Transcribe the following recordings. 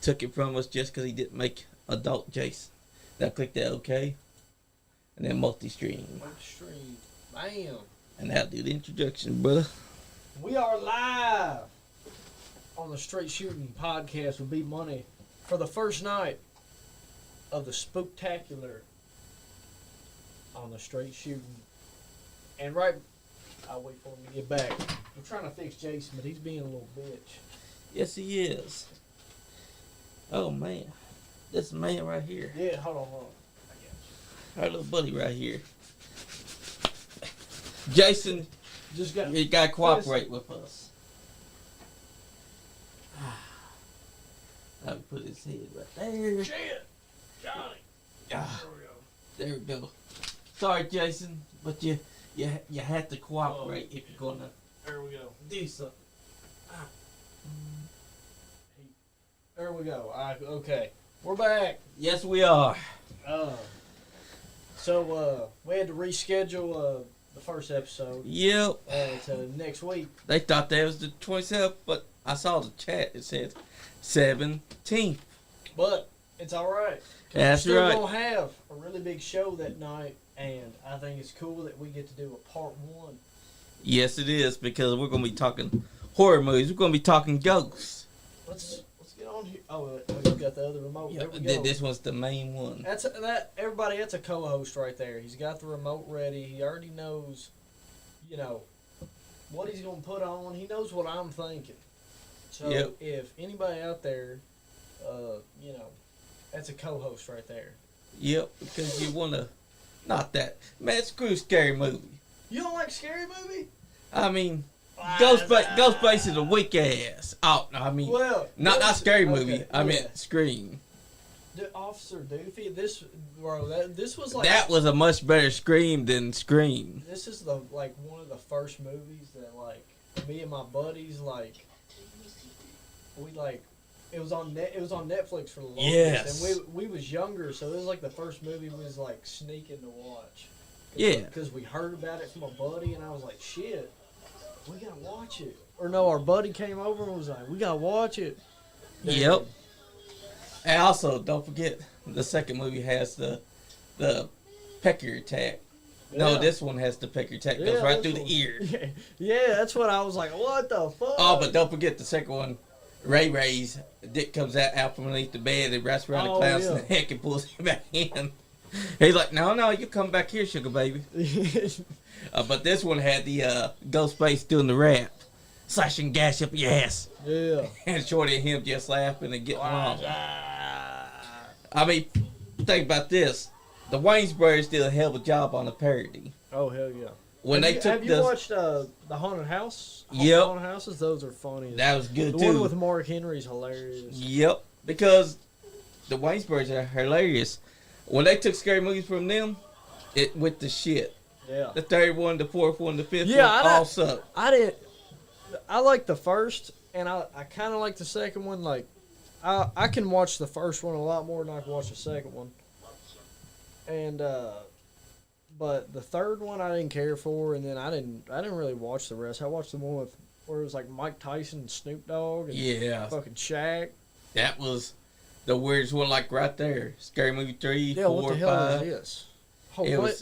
took it from us just because he didn't make adult Jason. Now click that OK. And then multi-stream. Multi-stream. Bam. And that'll do the introduction, brother. We are live on the Straight Shooting podcast with Bmoney for the first night of the Spooktacular on the Straight Shooting. And I'll wait for him to get back. I'm trying to fix Jason, but he's being a little bitch. Yes, he is. Oh, man. This man right here. Yeah, hold on. Our little buddy right here. Jason, you got to cooperate with us. I'll put his head right there. Shit! Johnny! There we go. Sorry, Jason, but you have to cooperate if you're going to There we go. do something. There we go. Okay. We're back. Yes, we are. So we had to reschedule the first episode. Yep. To next week. They thought that was the 27th, but I saw the chat. It said 17th. But it's all right. That's we're right. still gonna have a really big show that night, and I think it's cool that we get to do a part one. Yes, it is, because we're going to be talking horror movies. We're going to be talking ghosts. Let's get on here. Oh, you got the other remote. Yeah, there we go. this one's the main one. That's everybody. That's a co-host right there. He's got the remote ready. He already knows, what he's gonna put on. He knows what I'm thinking. So if anybody out there, that's a co-host right there. Yep, because you want to, not that. Man, screw scary movie. You don't like scary movie? I mean, Ghostface is a weak ass. Oh, no, I mean, not scary movie. Okay, I meant Scream. Officer Doofy, this was like... That was a much better Scream than Scream. This is one of the first movies that me and my buddies it was on Netflix for the longest. Yes. And we was younger, so it was like the first movie we was sneaking to watch. Yeah. Because we heard about it from a buddy, and I was like, shit, we gotta watch it. Or no, our buddy came over and was like, we gotta watch it. Yep. And also, don't forget, the second movie has the pecker attack. Yeah. No, this one has the pecker attack. Goes right through the ear. Yeah, that's what I was like, what the fuck? Oh, but don't forget the second one, Ray's dick comes out from underneath the bed and wraps around the clown's neck and pulls him back in. He's like, no, you come back here, sugar baby. But this one had the Ghostface doing the rap, slashing gas up your ass. Yeah. And Shorty and him just laughing and getting along. I mean, think about this. The Wayans brothers did a hell of a job on the parody. Oh, hell yeah. Have you watched the Haunted House? Yep. Haunted Houses? Those are funny. That was good, too. The one with Mark Henry's hilarious. Yep. Because the Wayans brothers are hilarious. When they took scary movies from them, it went to shit. Yeah. The third one, the fourth one, the fifth one, all sucked. I like the first, and I kind of like the second one. I can watch the first one a lot more than I can watch the second one. And but the third one I didn't care for, and then I didn't really watch the rest. I watched the one where it was like Mike Tyson and Snoop Dogg and fucking Shaq. That was the weirdest one, right there. Scary Movie 3, 4, 5. What the hell is this?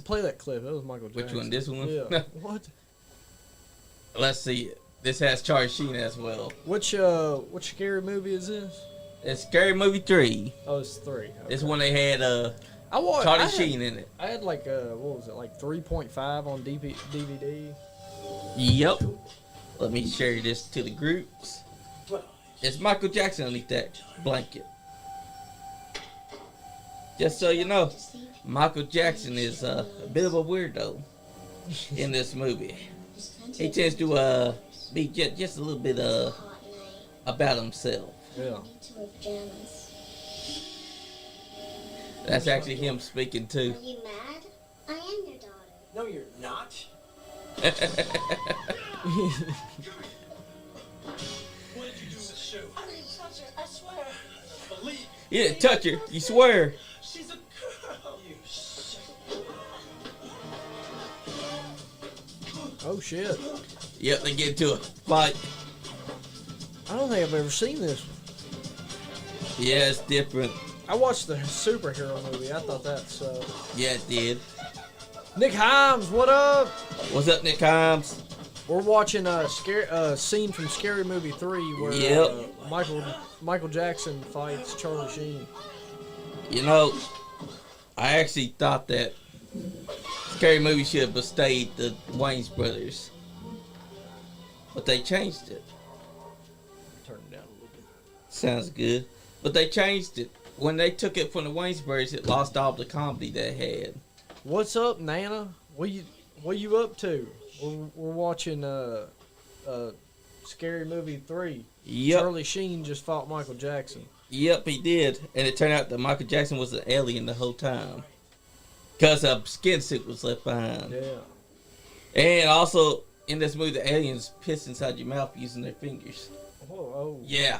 Play that clip. That was Michael Jackson. Which one? This one? Yeah. What? Let's see. This has Charlie Sheen as well. Which scary movie is this? It's Scary Movie 3. Oh, it's 3. Okay. This one they had Charlie Sheen in it. I had what was it, 3.5 on DVD? Yep. Let me share this to the groups. It's Michael Jackson underneath that blanket. Just so you know, Michael Jackson is a bit of a weirdo in this movie. He tends to be just a little bit about himself. Yeah. That's actually him speaking too. Are you mad? I am your daughter. No, you're not. What did you do with the shoe? I didn't touch her, I swear. Believe me. You didn't touch her, you swear. She's a girl. You Oh shit. Yep, they get into a fight. I don't think I've ever seen this. Yeah, it's different. I watched the superhero movie. I thought that sucked. Yeah, it did. Nick Himes, what up? What's up, Nick Himes? We're watching a scene from Scary Movie 3 where Michael Jackson fights Charlie Sheen. You know, I actually thought that Scary Movie should have stayed the Wayne's brothers, but they changed it. Turn it down a little bit. Sounds good. But they changed it. When they took it from the Wayne's brothers, it lost all the comedy they had. What's up, Nana? What you up to? We're watching Scary Movie 3. Yep. Charlie Sheen just fought Michael Jackson. Yep, he did. And it turned out that Michael Jackson was an alien the whole time. Because a skin suit was left behind. Yeah. And also, in this movie, the aliens piss inside your mouth using their fingers. Oh. Yeah.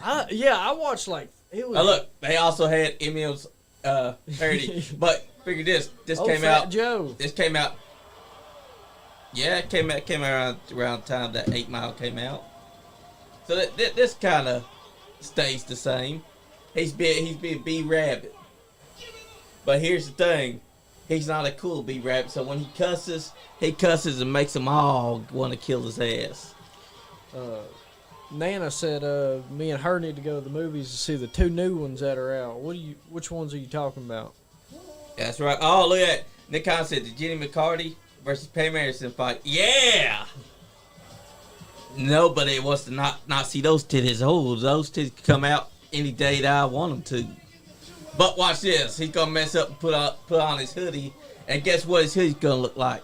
I watched like it was. Oh, look, they also had Emil's parody. But figure this. This came Fat out. Joe. This came out. Yeah, it came out around the time that 8 Mile came out. So this kind of stays the same. He's being B Rabbit. But here's the thing. He's not a cool B Rabbit. So when he cusses and makes them all want to kill his ass. Nana said me and her need to go to the movies to see the 2 new ones that are out. Which ones are you talking about? That's right. Oh, look at that. Nick Khan said the Jenny McCarty versus Pam Anderson fight. Yeah! Nobody wants to not see those titties. Oh, those titties come out any day that I want them to. But watch this. He's going to mess up and put on his hoodie. And guess what his hoodie's going to look like?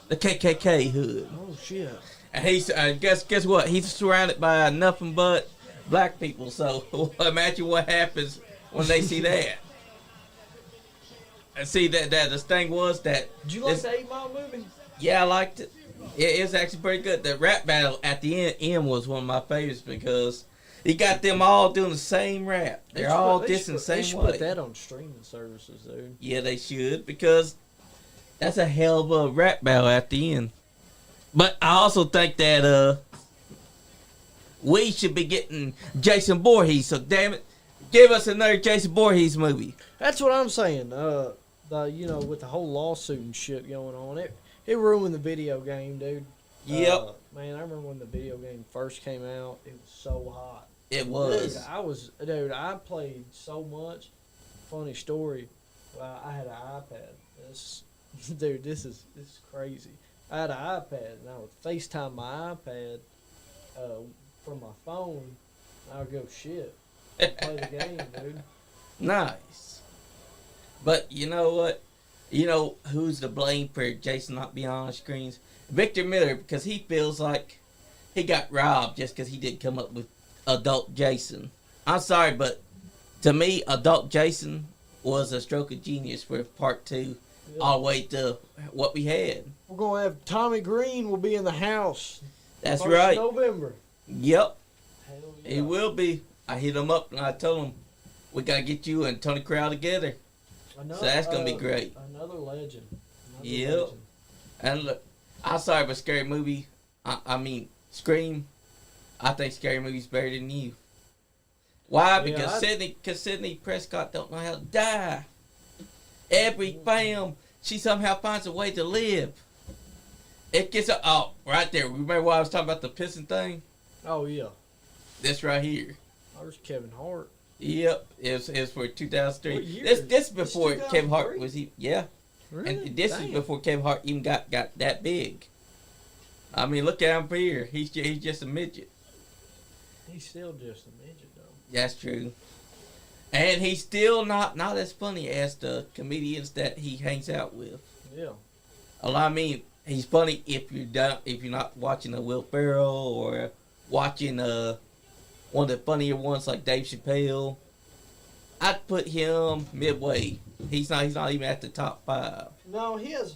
The KKK hood. Oh, shit. And he's guess what? He's surrounded by nothing but black people. So imagine what happens when they see that. And see that the thing was that. Did you like the 8 Mile movie? Yeah, I liked it. It was actually pretty good. The rap battle at the end was one of my favorites because he got them all doing the same rap. They're all dissing the same way. They should put that on streaming services, dude. Yeah, they should because that's a hell of a rap battle at the end. But I also think that we should be getting Jason Voorhees. So damn it, give us another Jason Voorhees movie. That's what I'm saying. With the whole lawsuit and shit going on, it ruined the video game, dude. Yep. Man, I remember when the video game first came out. It was so hot. It was. I played so much. Funny story. I had an iPad. This is crazy. I had an iPad and I would FaceTime my iPad from my phone. And I would go shit. Play the game, dude. Nice. But you know what? You know who's to blame for Jason not being on screens? Victor Miller, because he feels like he got robbed just because he didn't come up with adult Jason. I'm sorry, but to me, adult Jason was a stroke of genius for part 2, all the way to what we had. We're gonna have Tommy Green will be in the house. That's right. November. Yep. Hell yeah. He will be. I hit him up and I told him we gotta get you and Tony Crowell together. So that's gonna be great. Another legend. Yep. And look, I'm sorry, but Scary Movie. I mean, Scream. I think Scary Movie's better than you. Why? Because Sidney Prescott don't know how to die. Every film, she somehow finds a way to live. It gets right there. Remember what I was talking about the pissing thing? Oh yeah. This right here. There's Kevin Hart. Yep, it was for 2003. What year? This before Kevin Hart was Really? and this is before Kevin Hart even got that big. I mean, look at him here. He's just a midget. He's still just a midget though. That's true. And he's still not as funny as the comedians that he hangs out with. Yeah. I mean, he's funny if you're not watching a Will Ferrell or watching one of the funnier ones like Dave Chappelle. I'd put him midway. He's not even at the top 5. No, he has.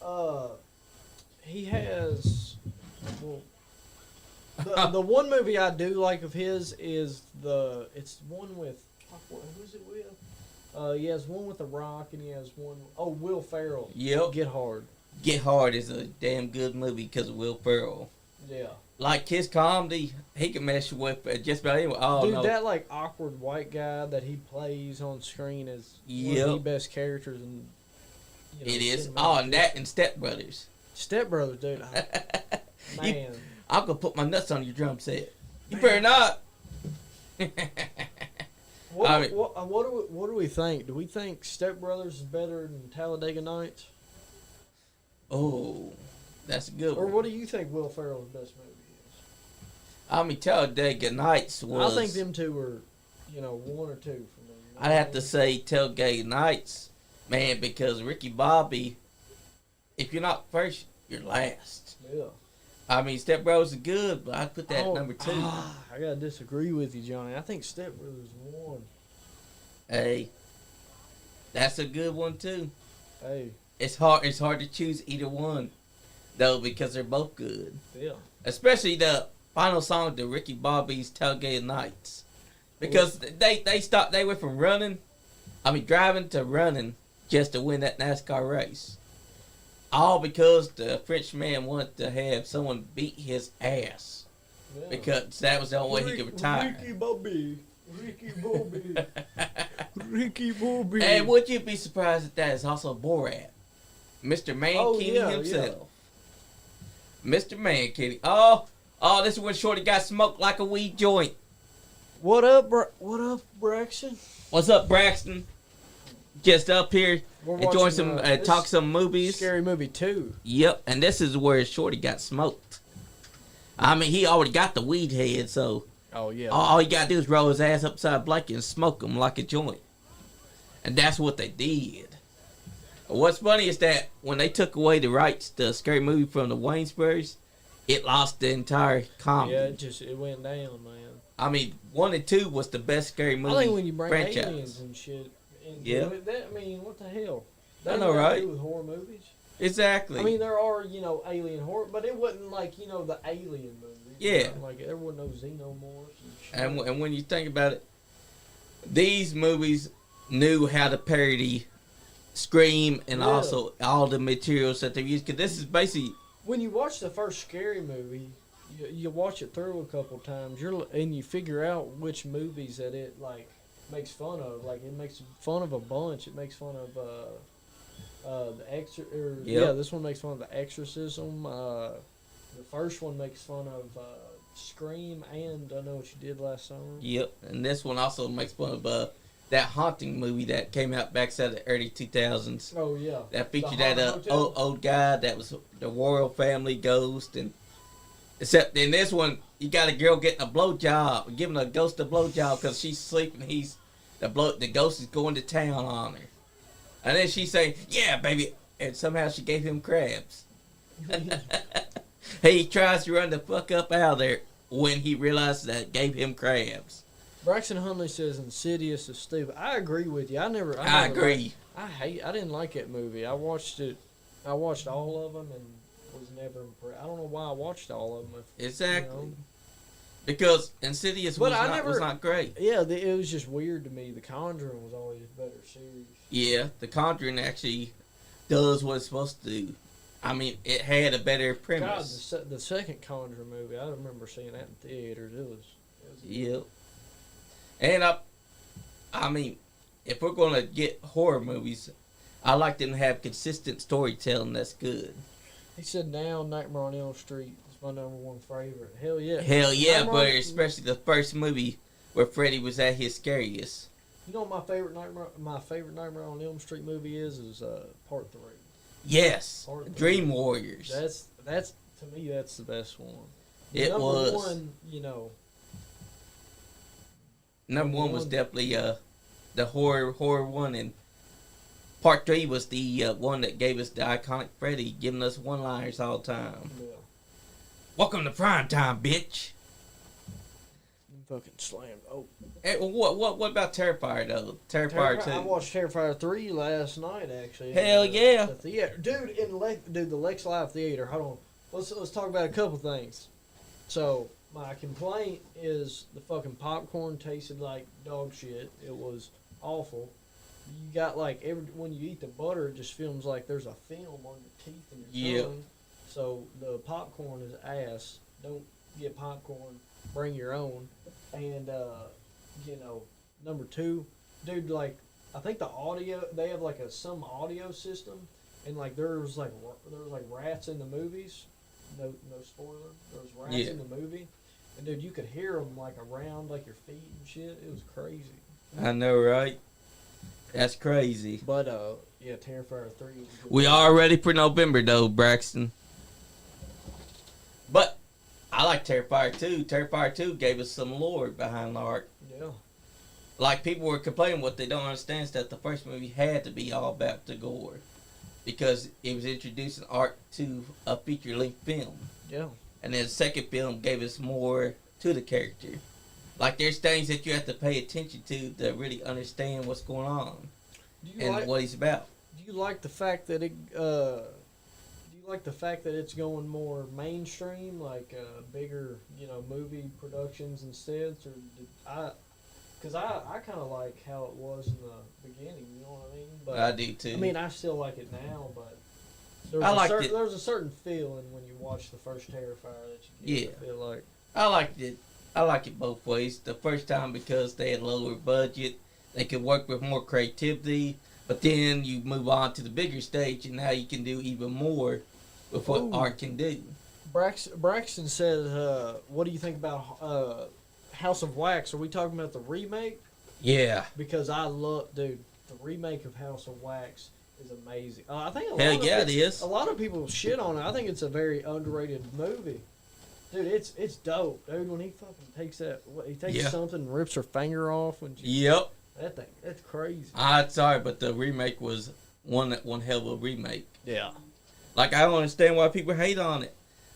The one movie I do like of his is it's one with who's it with? He has one with The Rock and he has one. Oh, Will Ferrell. Yep. Get Hard. Get Hard is a damn good movie because of Will Ferrell. Yeah. like his comedy, he can mess with just about anyone. Oh Dude, no, that like awkward white guy that he plays on screen is one Yep. of the best characters in. it is. cinematic Oh, and that history. and Step Brothers. Step Brothers, dude. Man, I'm gonna put my nuts on your drum set. You Man. better not. what, I mean- what do we think? Do we think Step Brothers is better than Talladega Nights, Oh, that's a good or one. what do you think Will Ferrell's best movie is? I mean, Talladega Nights was. I think them two were, one or two for me. You know I'd what have I to mean? say Talladega Nights, man, because Ricky Bobby, if you're not first, you're last. Yeah. I mean, Step Bros is good, but I'd put that at Oh, number 2. I gotta disagree with you, Johnny. I think Step Brothers won. Hey, that's a good one too. Hey, It's hard to choose either one, though, because they're both good. yeah. Especially the final song to Ricky Bobby's Talladega Nights, because they went from driving to running just to win that NASCAR race. All because the French man wanted to have someone beat his ass, Yeah. because that was the only way he could retire. Ricky Bobby. Ricky Bobby. And would you be surprised that that is also Borat? Mr. Mankini himself. Mr. Mankini. Oh, this is when Shorty got smoked like a weed joint. What up, Braxton? What's up, Braxton? Just up here We're enjoying watching, some, this talk some movies. Scary Movie 2. Yep, and this is where Shorty got smoked. I mean, he already got the weed head, so Oh, yeah. all he got to do is roll his ass upside a blanket and smoke him like a joint. And that's what they did. What's funny is that when they took away the rights to Scary Movie from the Waynesburys, it lost the entire comedy. Yeah, it went down, man. I mean, 1 and 2 was the best Scary Movie I think when you bring franchise. aliens and shit into Yeah. it, what the hell? I That know, ain't got to right? do with horror movies. Exactly. I mean, there are, alien horror, but it wasn't like, the alien movies. Yeah. Like, there wasn't no xenomorphs and shit. and when you think about it, these movies knew how to parody Scream and Yeah. also all the materials that they used. Because this is basically, When you watch the first Scary Movie, you watch it through a couple times, and you figure out which movies that it, like, makes fun of. Like, it makes fun of a bunch. It makes fun of, this one makes fun of The Exorcism. The first one makes fun of Scream and I Know What You Did Last Summer. yep. And this one also makes fun of that haunting movie that came out back in the early 2000s. Oh, yeah. That featured The that Haunted Hotel? old guy that was the royal family ghost, and except in this one, you got a girl getting a blowjob, giving a ghost a blowjob because she's sleeping. The ghost is going to town on her, and then she say, "Yeah, baby," and somehow she gave him crabs. He tries to run the fuck up out of there when he realizes that it gave him crabs. Braxton Hunley says Insidious is stupid. I agree with you. I never I agree. I didn't like that movie. I watched all of them and was never impressed. I don't know why I watched all of them. Exactly. Because Insidious But was not great. It was just weird to me. The Conjuring was always a better series. Yeah, The Conjuring actually does what it's supposed to do. I mean, it had a better God, premise. the second Conjuring movie, I remember seeing that in theaters. It was Yep. And I mean, if we're going to get horror movies, I like them to have consistent storytelling that's good. He said now Nightmare on Elm Street is my number one favorite. Hell yeah. Hell yeah, Nightmare but on- especially the first movie where Freddy was at his scariest. You know what my favorite Nightmare on Elm Street movie is part 3. Yes, Part 3. Dream Warriors. That's to me that's the best one. It Number was. one, Number one was definitely the horror one, and part 3 was the one that gave us the iconic Freddy, giving us one-liners all the time. Yeah. Welcome to prime time, bitch. Fucking slammed. Oh, Hey, what about Terrifier though? Terrifier 2. I watched Terrifier 3 last night actually. Hell yeah. The theater, dude. The Lex Live Theater. Hold on. Let's talk about a couple things. So my complaint is the fucking popcorn tasted like dog shit. It was awful. You got like when you eat the butter, it just feels like there's a film on your teeth and your Yep. tongue. So the popcorn is ass. get popcorn, bring your own, and you know, number two, dude, like I think the audio they have like some audio system, and like there was like rats in the movies. No spoiler. There was rats in the movie, and dude, you could hear them like around like your feet and shit. It was crazy. I know, right? That's crazy. But yeah, Terrifier 3. We are ready for November though, Braxton. But I like Terrifier 2. Terrifier 2 gave us some lore behind the art. Yeah. Like people were complaining, what they don't understand is that the first movie had to be all about the gore, because it was introducing art to a feature-length film. Yeah. And then the second film gave us more to the character. Like there's things that you have to pay attention to really understand what's going on and what he's about. Do you like the fact that it's going more mainstream, like bigger, you know, movie productions instead? Because I kind of like how it was in the beginning, you know what I mean? But I do too. I mean, I still like it now, but there's a certain feeling when you watch the first Terrifier that you get. I feel like I liked it. I like it both ways. The first time because they had lower budget, they could work with more creativity. But then you move on to the bigger stage, and now you can do even more with what art can do. Braxton says, "What do you think about House of Wax? Are we talking about the remake?" Yeah. Because the remake of House of Wax is amazing. I think it is. A lot of people shit on it. I think it's a very underrated movie. Dude, it's dope, dude. When he fucking takes something and rips her finger off. Yep. That thing, that's crazy. Sorry, but the remake was one hell of a remake. Yeah. Like, I don't understand why people hate on it.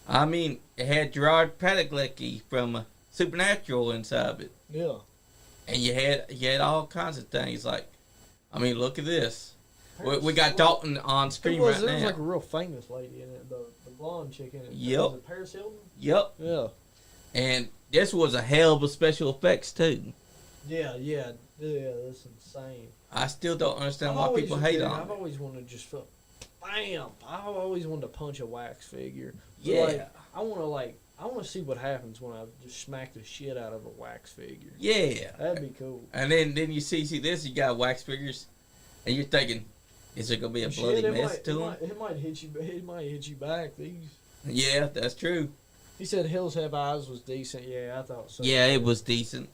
I mean, it had Gerard Padalecki from Supernatural inside of it. Yeah. And you had all kinds of things. Like, I mean, look at this. We got Dalton on screen right now. There was like a real famous lady in it, the blonde chick in it. Yep. Was it Paris Hilton? Yep. Yeah. And this was a hell of a special effects, too. Yeah, that's insane. I still don't understand why people hate on it. I've always wanted to just bam! I've always wanted to punch a wax figure. Yeah. Like, I want to see what happens when I just smack the shit out of a wax figure. Yeah. That'd be cool. And then you see this, you got wax figures, and you're thinking, is there gonna be a bloody mess to them? It might hit you. It might hit you back. These. Yeah, that's true. He said Hills Have Eyes was decent. Yeah, I thought so. Yeah, it was decent.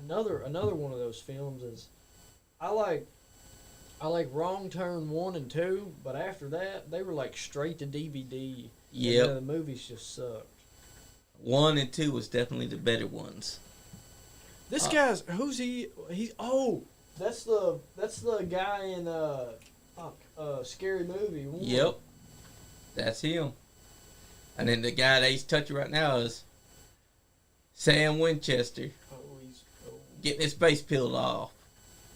Another one of those films is, I like Wrong Turn 1 and 2, but after that they were like straight to DVD. Yeah. The movies just sucked. 1 and 2 was definitely the better ones. This guy's who's he? That's the guy in Scary Movie 1. Yep, that's him. And then the guy that he's touching right now is Sam Winchester. Getting his face peeled off.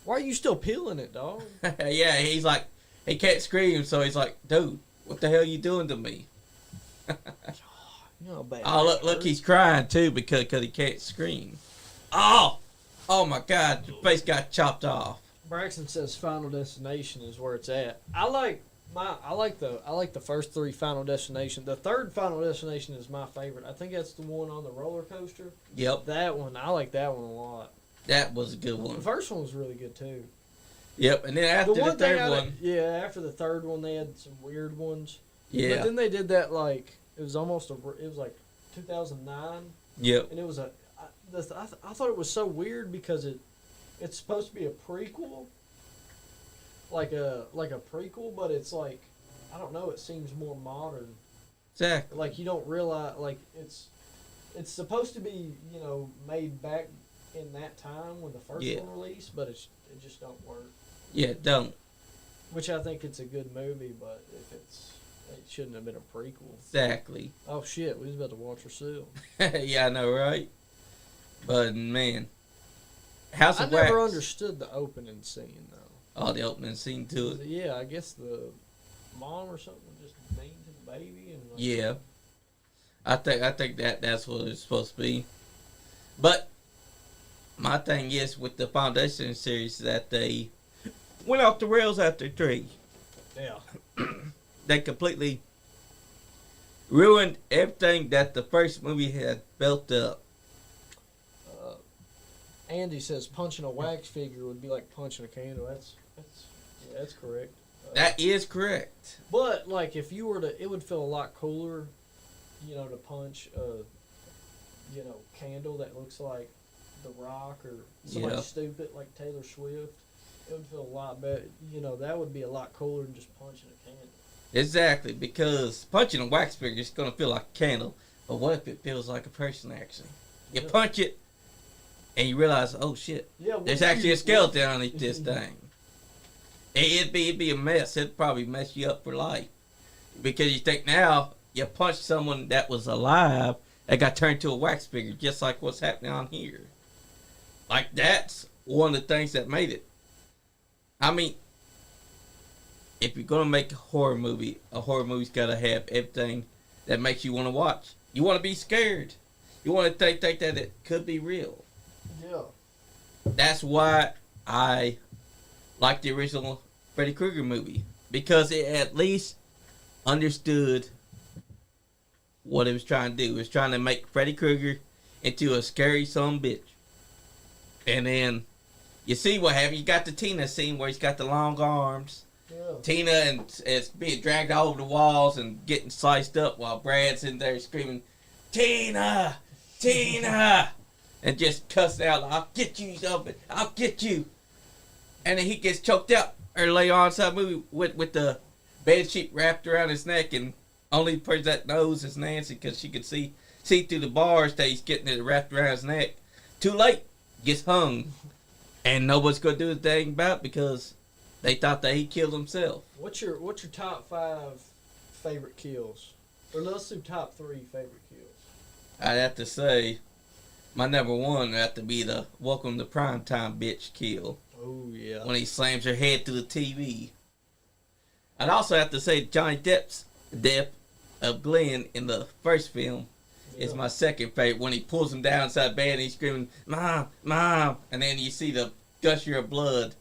Why are you still peeling it, dog? Yeah, he's like, he can't scream, so he's like, dude, what the hell are you doing to me? Oh, look, he's crying too because he can't scream. Oh my God, your face got chopped off. Braxton says Final Destination is where it's at. I like the first three Final Destination. The third Final Destination is my favorite. I think that's the one on the roller coaster. Yep. That one, I like that one a lot. That was a good one. The first one was really good too. Yep, and then after the third one. Yeah, after the third one, they had some weird ones. Yeah. But then they did that like, it was like 2009. Yep. And it was I thought it was so weird because it's supposed to be a prequel. Like a prequel, but it's like, I don't know, it seems more modern. Exactly. Like you don't realize, like it's supposed to be, you know, made back in that time when the first one released, but it just don't work. Yeah, it don't. Which I think it's a good movie, but it shouldn't have been a prequel. Exactly. Oh shit, we was about to watch ourselves. Yeah, I know, right? But man, House of I Wax. never understood the opening scene though. Oh, the opening scene to it. Yeah, I guess the mom or something just mean to the baby and. Like, yeah. I think that's what it's supposed to be. But my thing is with the Foundation series that they went off the rails after 3. Yeah. They completely ruined everything that the first movie had built up. Andy says punching a wax figure would be like punching a candle. That's correct. That is correct. But like if you were to, it would feel a lot cooler, you know, to punch a, you know, candle that looks like The Rock or somebody stupid like Taylor Swift. It would feel a lot better. You know, that would be a lot cooler than just punching a candle. Exactly, because punching a wax figure is going to feel like a candle. But what if it feels like a person actually? You punch it, and you realize, oh shit, there's actually a skeleton underneath this thing. It'd be a mess. It'd probably mess you up for life. Because you think now, you punched someone that was alive that got turned to a wax figure, just like what's happening on here. Like, that's one of the things that made it. I mean, if you're going to make a horror movie's got to have everything that makes you want to watch. You want to be scared. You want to think that it could be real. Yeah. That's why I like the original Freddy Krueger movie. Because it at least understood what it was trying to do. It was trying to make Freddy Krueger into a scary son of a bitch. And then you see what happened. You got the Tina scene where he's got the long arms. Yeah. Tina and it's being dragged all over the walls and getting sliced up while Brad's in there screaming, Tina! Tina! And just cussing out, I'll get you something. I'll get you. And then he gets choked out early on inside the movie with the bed sheet wrapped around his neck, and only person that knows is Nancy because she could see through the bars that he's getting it wrapped around his neck. Too late. Gets hung. And nobody's going to do a thing about it because they thought that he killed himself. What's your top 5 favorite kills? Or let's do top 3 favorite kills. I'd have to say my number 1 would have to be the Welcome to Primetime bitch kill. Oh, yeah. When he slams her head through the TV. I'd also have to say Johnny Depp's death of Glenn in the first film is my second favorite. When he pulls him down inside the bed and he's screaming, Mom, Mom. And then you see the gusher of blood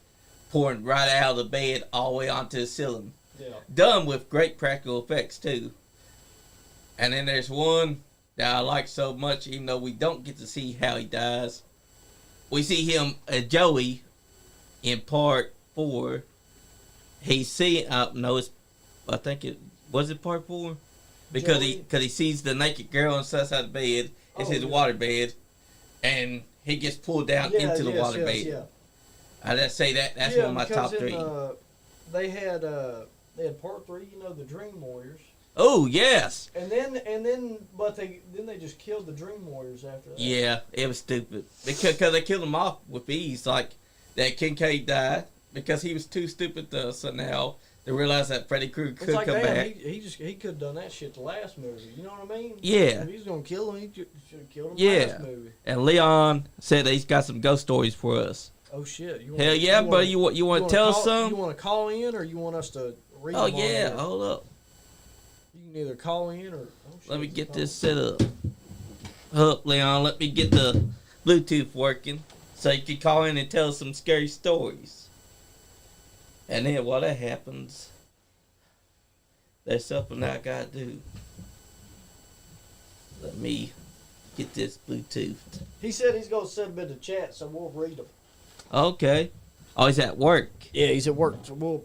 pouring right out of the bed all the way onto the ceiling. Yeah. Done with great practical effects, too. And then there's one that I like so much, even though we don't get to see how he dies. We see him, Joey, in part 4. He's seeing, I think it was part 4? Because he sees the naked girl inside the bed. It's his water bed. And he gets pulled down into the water bed. Yeah. I'd have to say that's one of my top 3. They had part 3, the Dream Warriors. Oh yes. And then they just killed the Dream Warriors after that. Yeah, it was stupid because they killed them off with ease. Like that Kincaid died because he was too stupid so now they realize that Freddy Krueger could come back. He could have done that shit the last movie. You know what I mean? Yeah. If he was gonna kill him, he should have killed him last movie. And Leon said that he's got some ghost stories for us. Oh shit! Hell yeah, buddy! You want to tell us some? You want to call in, or you want us to read? Oh yeah, hold up. You can either call in or. Let me get this set up. Up, Leon. Let me get the Bluetooth working so you can call in and tell us some scary stories. And then while that happens, there's something I gotta do. Let me get this Bluetooth. He said he's gonna send them in the chat, so we'll read them. Okay. Oh, he's at work. Yeah, he's at work, so we'll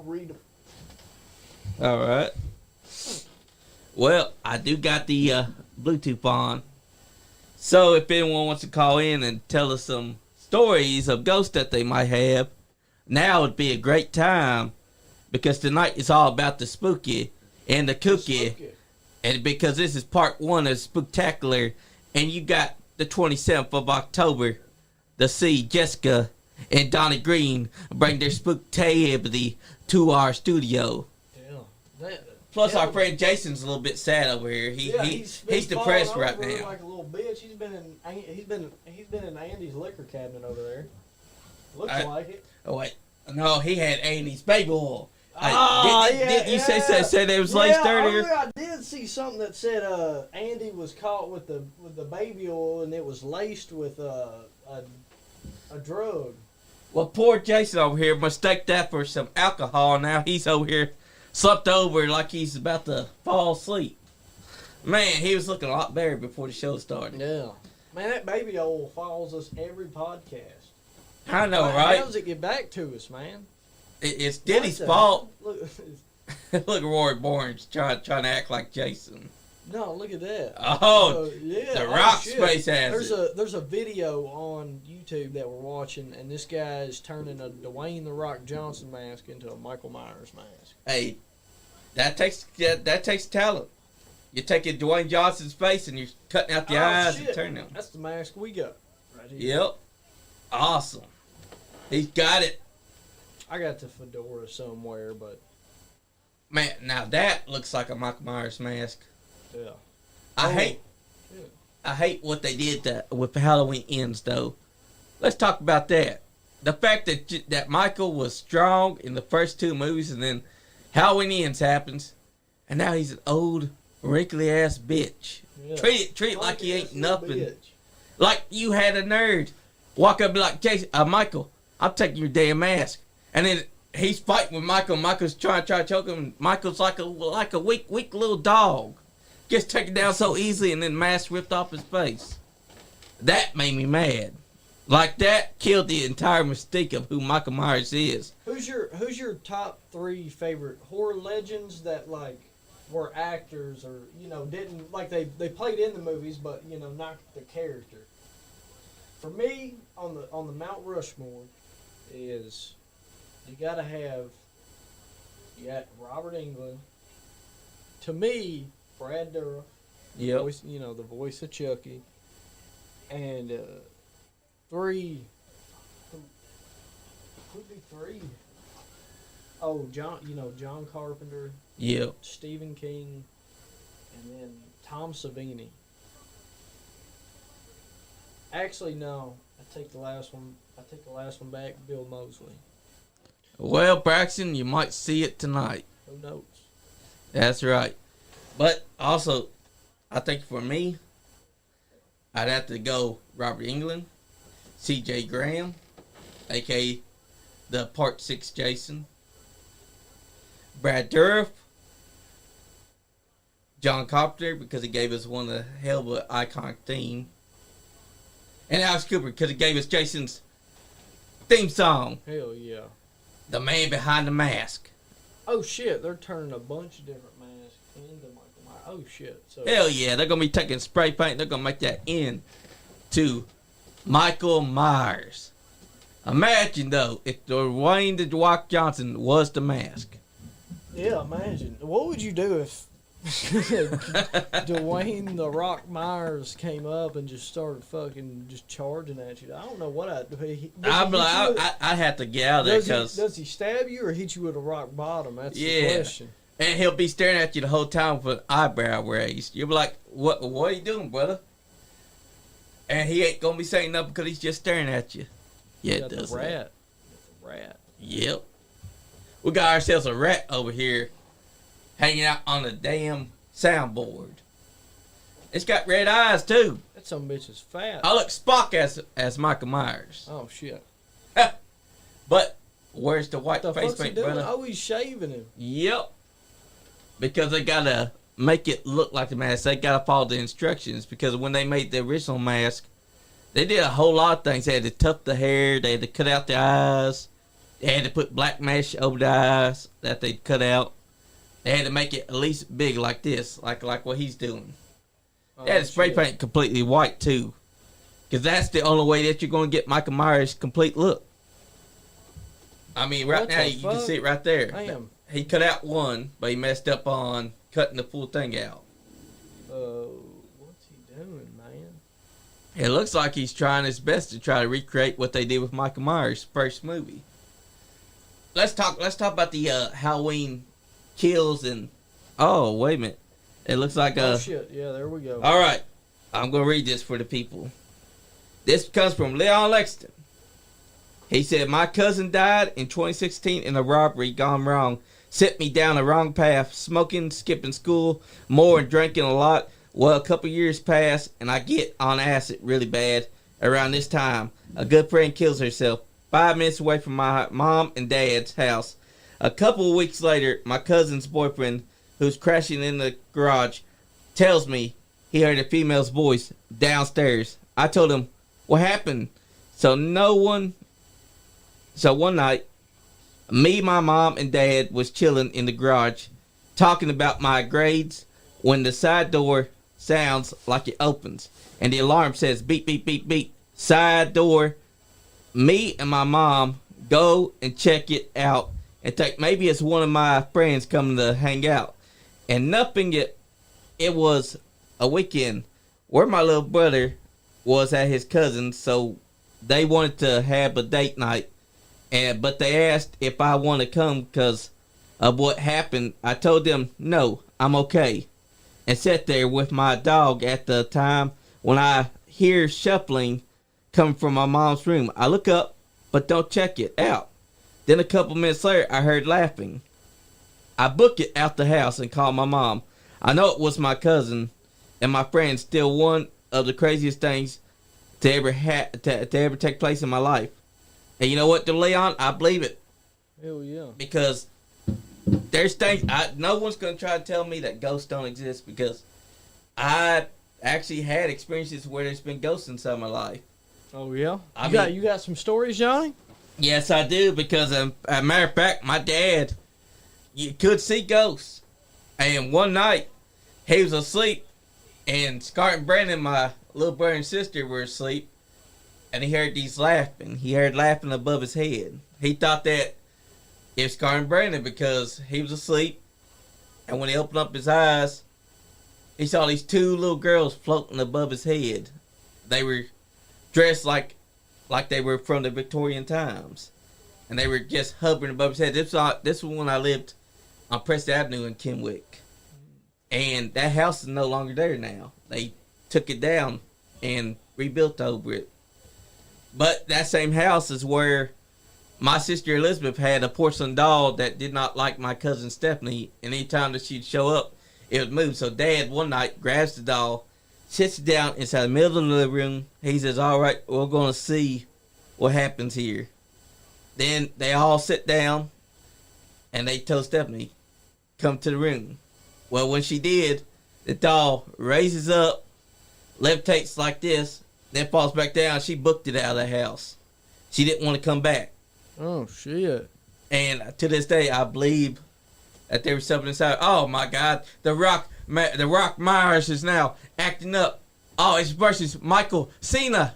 read them. All right. Well, I do got the Bluetooth on. So if anyone wants to call in and tell us some stories of ghosts that they might have, now would be a great time because tonight is all about the spooky and the kooky. And because this is part 1 of Spooktacular, and you got the 27th of October to see Jessica and Donnie Green bring their Spooktacular to our studio. Yeah. Plus, our friend Jason's a little bit sad over here. He's depressed right now. Like a little bitch. He's been in Andy's liquor cabinet over there. Looks like it. Oh wait, no, he had Andy's baby oil. Did you say there was laced earlier? I did see something that said Andy was caught with the baby oil and it was laced with a drug. Well, poor Jason over here mistaked that for some alcohol. Now he's over here slumped over like he's about to fall asleep. Man, he was looking a lot better before the show started. Yeah. Man, that baby oil follows us every podcast. I know, How right? does it get back to us, man? It's Diddy's What the fault. hell? Look, Look at Roy Barnes trying to act like Jason. no, look at that. Oh, yeah. the oh, Rock shit. Space has There's a video on YouTube that we're watching, and this guy is turning a Dwayne the Rock Johnson mask into a Michael Myers mask. Hey, that takes talent. You're taking Dwayne Johnson's face and you're cutting out the eyes shit. and turning them. That's the mask we got right here. Yep. Awesome. He's got it. I got the fedora somewhere, but Man, now that looks like a Michael Myers mask. yeah. I Oh, hate shit. I hate what they did with Halloween Ends, though. Let's talk about that. The fact that Michael was strong in the first two movies, and then Halloween Ends happens, and now he's an old, wrinkly ass bitch. Yeah. Treat it like he ain't Funky ass nothing. bitch. Like you had a nerd walk up and be like, Jason, Michael, I'm taking your damn mask, and then he's fighting with Michael. Michael's trying to choke him. And Michael's like a weak little dog. Gets taken down so easily, and then mask ripped off his face. That made me mad. Like that killed the entire mystique of who Michael Myers is. Who's your top 3 favorite horror legends that like were actors or didn't like they played in the movies but not the character? For me, on the Mount Rushmore is you got Robert Englund. To me, Brad Dourif, Yep. voice, the voice of Chucky, and 3. Who'd be 3? Oh, John Carpenter, Yep. Stephen King, and then Tom Savini. Actually, no. I take the last one back. Bill Moseley. Well, Braxton, you might see it tonight. Who knows? That's right. But also, I think for me, I'd have to go Robert Englund, C.J. Graham, a.k.a. the Part 6 Jason, Brad Dourif, John Carpenter, because he gave us one of the hell of an iconic theme, and Alice Cooper, because he gave us Jason's theme song, Hell yeah. The Man Behind the Mask. Oh shit, they're turning a bunch of different masks into Michael Myers. Oh shit. So Hell yeah, they're going to be taking spray paint, they're going to make that into Michael Myers. Imagine, though, if Dwayne The Rock Johnson was the mask. yeah, imagine. What would you do if Dwayne The Rock Myers came up and just started fucking just charging at you? I don't know what I'd do. I'd have to get out of there because... Does he stab you or hit you with a rock bottom? That's the Yeah. question. And he'll be staring at you the whole time with an eyebrow raised. You'll be like, what are you doing, brother? And he ain't going to be saying nothing because he's just staring at you. Yeah, it Got does the that. rat. The rat. Yep. We got ourselves a rat over here hanging out on the damn soundboard. It's got red eyes, too. That some bitch is fat. I look Spock as Michael Myers. Oh shit. But where's the white What the face fuck's he paint, doing? brother? Oh, he's shaving him. Yep. Because they gotta make it look like the mask. They gotta follow the instructions. Because when they made the original mask, they did a whole lot of things. They had to tuft the hair. They had to cut out the eyes. They had to put black mesh over the eyes that they cut out. They had to make it at least big like this, like what he's doing. They had to spray paint completely white too, because that's the only way that you're going to get Michael Myers' complete look. I mean, right What now the you can fuck? see it right there. Damn. He cut out one, but he messed up on cutting the full thing out. What's he doing, man? It looks like he's trying his best to try to recreate what they did with Michael Myers' first movie. Let's talk about the Halloween kills and... Oh, wait a minute. It looks like... Oh shit, yeah, there we go. All right. I'm going to read this for the people. This comes from Leon Lexington. He said, my cousin died in 2016 in a robbery gone wrong. Set me down the wrong path. Smoking, skipping school, more and drinking a lot. Well, a couple years pass and I get on acid really bad. Around this time, a good friend kills herself 5 minutes away from my mom and dad's house. A couple of weeks later, my cousin's boyfriend, who's crashing in the garage, tells me he heard a female's voice downstairs. I told him, what happened? So one night, me, my mom, and dad was chilling in the garage talking about my grades when the side door sounds like it opens and the alarm says beep, beep, beep, beep. Side door. Me and my mom go and check it out and think maybe it's one of my friends coming to hang out. And nothing it was a weekend where my little brother was at his cousin's, so they wanted to have a date night. But they asked if I want to come because of what happened. I told them, no, I'm okay. And sat there with my dog at the time when I hear shuffling coming from my mom's room. I look up, but don't check it out. Then a couple minutes later, I heard laughing. I booked it out the house and called my mom. I know it was my cousin and my friend. Still one of the craziest things to ever take place in my life. And you know what, Leon? I believe it. Hell yeah. Because there's things no one's gonna try to tell me that ghosts don't exist, because I actually had experiences where there's been ghosts inside my life. Oh yeah. You I got some stories, Johnny? Yes, I do, because as a matter of fact, my dad, you could see ghosts. And one night, he was asleep, and Scott and Brandon, my little brother and sister, were asleep, and he heard these laughing. He heard laughing above his head. He thought that it was Scott and Brandon because he was asleep, and when he opened up his eyes, he saw these two little girls floating above his head. They were dressed like they were from the Victorian times, and they were just hovering above his head. This was when I lived on Preston Avenue in Kenwick, and that house is no longer there now. They took it down and rebuilt over it. But that same house is where my sister Elizabeth had a porcelain doll that did not like my cousin Stephanie, and any time that she'd show up, it would move. So Dad one night grabs the doll, sits it down inside the middle of the living room. He says, all right, we're going to see what happens here. Then they all sit down, and they told Stephanie, come to the room. Well, when she did, the doll raises up, levitates like this, then falls back down. She booked it out of the house. She didn't want to come back. Oh, shit. And to this day, I believe that there was something inside. Oh, my God. The Rock Myers is now acting up. Oh, it's versus Michael Cena.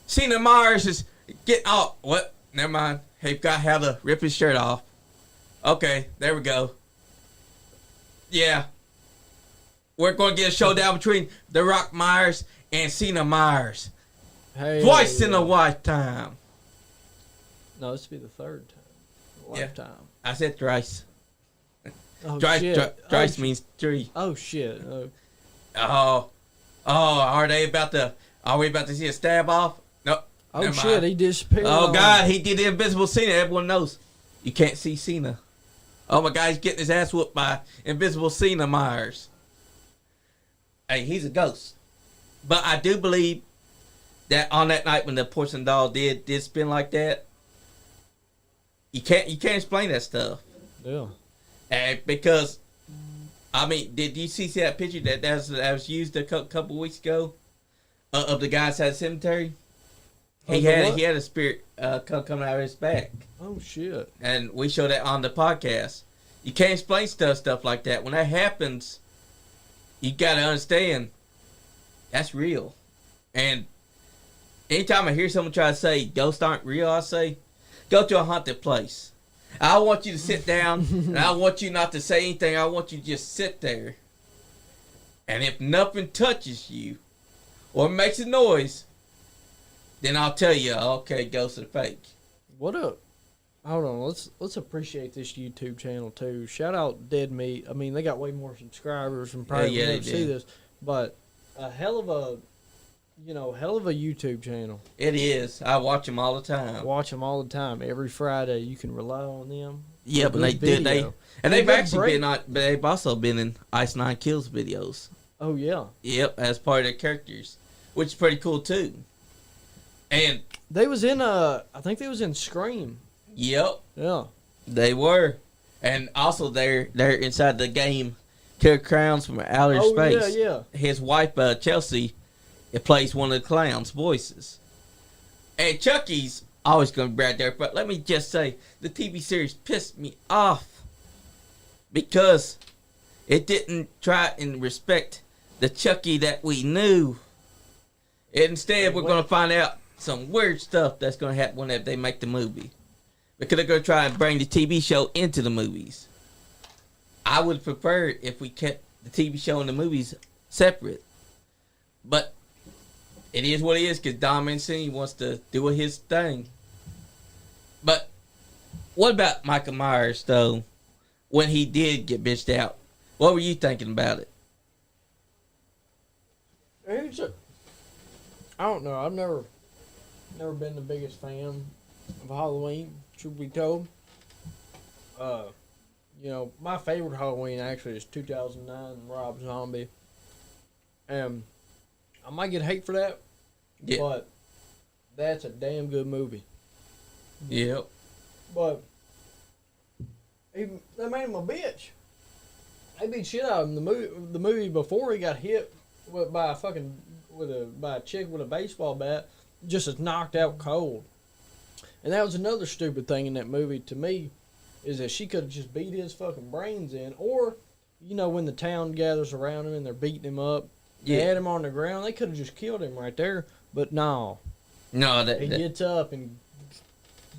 Cena Myers is getting... Oh, what? Never mind. He got how to rip his shirt off. Okay, there we go. Yeah. We're going to get a showdown between The Rock Myers and Cena Myers. Hey, Twice in a lifetime. No, this would be the third time. Lifetime. I said thrice. Oh, Thrice, shit. thrice means three. Oh, shit. Oh, are we about to see a stab off? No. Oh, shit, he disappeared. Oh, God, he did the invisible Cena. Everyone knows. You can't see Cena. Oh, my God, he's getting his ass whooped by invisible Cena Myers. Hey, he's a ghost. But I do believe that on that night when the porcelain doll did spin like that, you can't explain that stuff. Yeah. Because, I mean, did you see that picture that was used a couple weeks ago of the guy inside the cemetery? He had a spirit coming out of his back. Oh, shit. And we showed that on the podcast. You can't explain stuff like that. When that happens, you got to understand that's real. And anytime I hear someone try to say ghosts aren't real, I say, go to a haunted place. I want you to sit down, and I want you not to say anything. I want you to just sit there. And if nothing touches you or makes a noise, then I'll tell you, okay, ghosts are fake. What up? Hold on, let's appreciate this YouTube channel too. Shout out Dead Meat. I mean, they got way more subscribers and probably Yeah, never they see do. this, but a hell of a YouTube channel. It is. I watch them all the time. Watch them all the time. Every Friday, you can rely on them. Yeah, but Good they've video. actually Great. been on. They've also been in Ice Nine Kills videos. Oh yeah, Yep, as part of their characters, which is pretty cool too. And they was in I think they was in Scream. yep, Yeah. they were, and also they're inside the game Killer Clowns from Outer Oh, Space. yeah. His wife, Chelsea, it plays one of the clowns' voices. And Chucky's always going to be right there. But let me just say, the TV series pissed me off because it didn't try and respect the Chucky that we knew. Instead, we're going to find out some weird stuff that's going to happen whenever they make the movie. Because they're going to try and bring the TV show into the movies. I would prefer if we kept the TV show and the movies separate. But it is what it is because Don Mancini wants to do his thing. But what about Michael Myers, though, when he did get bitched out? What were you thinking about it? I don't know. I've never been the biggest fan of Halloween, truth be told. You know, my favorite Halloween actually is 2009 Rob Zombie. And I might get hate for that, but that's a damn good movie. Yep. But they made him a bitch. They beat shit out of him. The movie before he got hit by a chick with a baseball bat, just as knocked out cold. And that was another stupid thing in that movie to me, is that she could have just beat his fucking brains in, or you know when the town gathers around him and they're beating him up, they had him on the ground. They could have just killed him right there, but no. He gets up and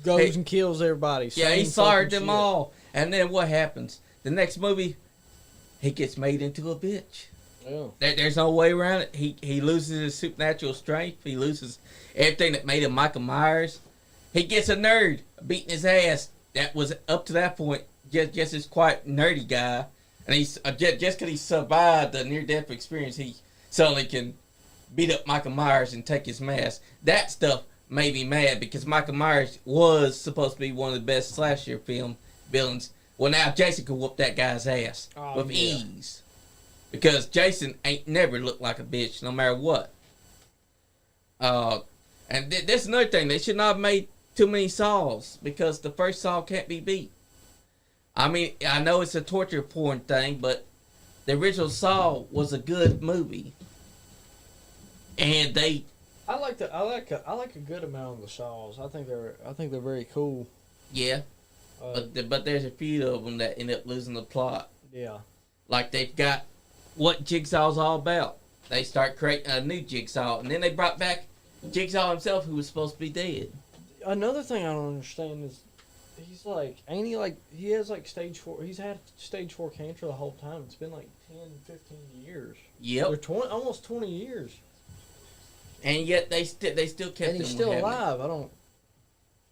goes and kills everybody. Yeah, he slaughtered them all. And then what happens? The next movie, he gets made into a bitch. Yeah. There's no way around it. He loses his supernatural strength. He loses everything that made him Michael Myers. He gets a nerd beating his ass. That was up to that point just this quite nerdy guy. And he's just because he survived the near-death experience, he suddenly can beat up Michael Myers and take his mask. That stuff made me mad because Michael Myers was supposed to be one of the best slasher film villains. Well, now Jason could whoop that guy's ass with ease. Because Jason ain't never looked like a bitch, no matter what. And that's another thing. They should not have made too many Saws, because the first Saw can't be beat. I mean, I know it's a torture porn thing, but the original Saw was a good movie. And I like a good amount of the Saws. I think they're very cool. Yeah. But there's a few of them that end up losing the plot. Yeah. Like they've got what Jigsaw's all about. They start creating a new Jigsaw, and then they brought back Jigsaw himself, who was supposed to be dead. Another thing I don't understand is he has stage 4. He's had stage 4 cancer the whole time. It's been 10, 15 years. Yep. Almost 20 years. And yet they still kept him. And he's still alive. I don't.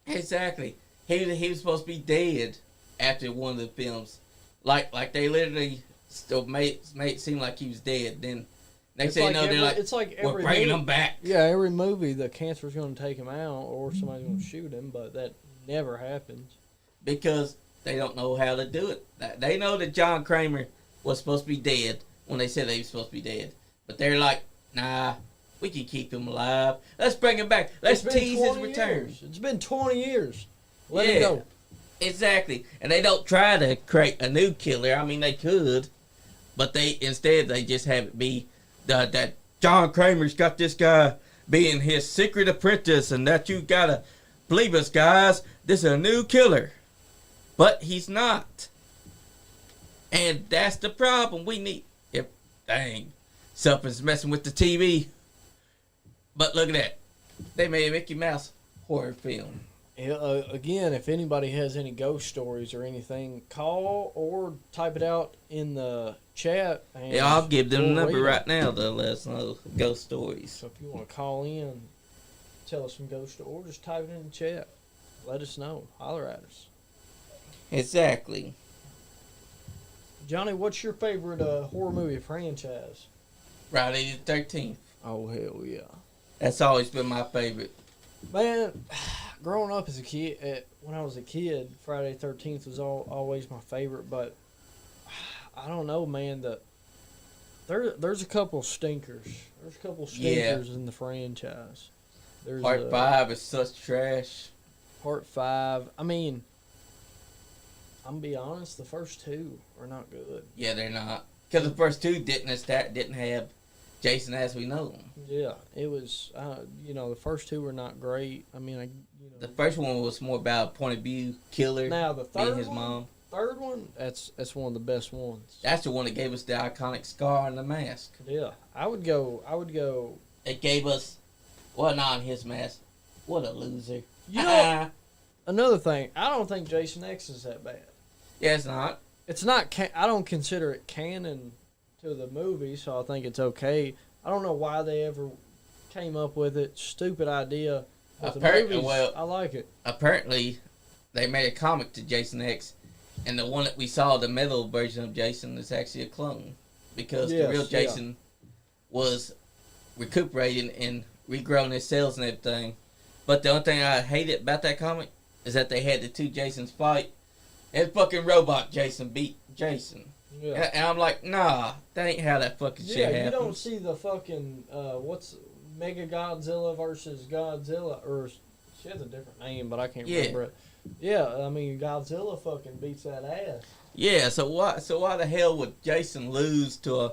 Exactly. He was supposed to be dead after one of the films. Like they literally still made it seem like he was dead. Then next thing you know, they're like, it's like we're every bringing movie, him back. Yeah, every movie the cancer's going to take him out or somebody's going to shoot him, but that never happens. Because they don't know how to do it. They know that John Kramer was supposed to be dead when they said he was supposed to be dead. But they're like, nah, we can keep him alive. Let's bring him back. Let's tease his return. It's been 20 years. Let him go. Exactly. And they don't try to create a new killer. I mean, they could. But they just have it be that John Kramer's got this guy being his secret apprentice, and that you gotta believe us, guys. This is a new killer. But he's not. And that's the problem. We need... something's messing with the TV. But look at that. They made a Mickey Mouse horror film. Again, if anybody has any ghost stories or anything, call or type it out in the chat. And yeah, I'll give them the number right now to let us know ghost stories. So if you want to call in, tell us some ghost stories, or just type it in the chat. Let us know. Holler at us. Exactly. Johnny, what's your favorite horror movie franchise? Friday the 13th. Oh, hell yeah. That's always been my favorite. Man, growing up as a kid, when I was a kid, Friday the 13th was always my favorite, but I don't know, man. There's a couple stinkers. There's a couple stinkers in the franchise. Part 5 is such trash. Part 5, I mean, I'm going to be honest, the first 2 are not good. Yeah, they're not. Because the first two didn't have Jason as we know him. Yeah, it was. The first two were not great. I mean, The first one was more about a point of view killer. Now the third and his one, mom. Third one, that's one of the best ones. That's the one that gave us the iconic scar and the mask. Yeah, I would go. It gave us, well, not his mask. What a loser. You know, another thing, I don't think Jason X is that bad. Yeah, it's not. It's not. I don't consider it canon to the movie, so I think it's okay. I don't know why they ever came up with it. Stupid idea. But the movies, I like it. Apparently, they made a comic to Jason X, and the one that we saw, the metal version of Jason, is actually a clone. Because the real Jason was recuperating and regrowing his cells and everything. But the only thing I hated about that comic is that they had the two Jasons fight, and fucking robot Jason beat Jason. Yeah. And I'm like, nah, that ain't how that fucking shit happens. You don't see the fucking, what's Mega Godzilla versus Godzilla, or she has a different name, but I can't remember it. Yeah, I mean, Godzilla fucking beats that ass. Yeah, so why the hell would Jason lose to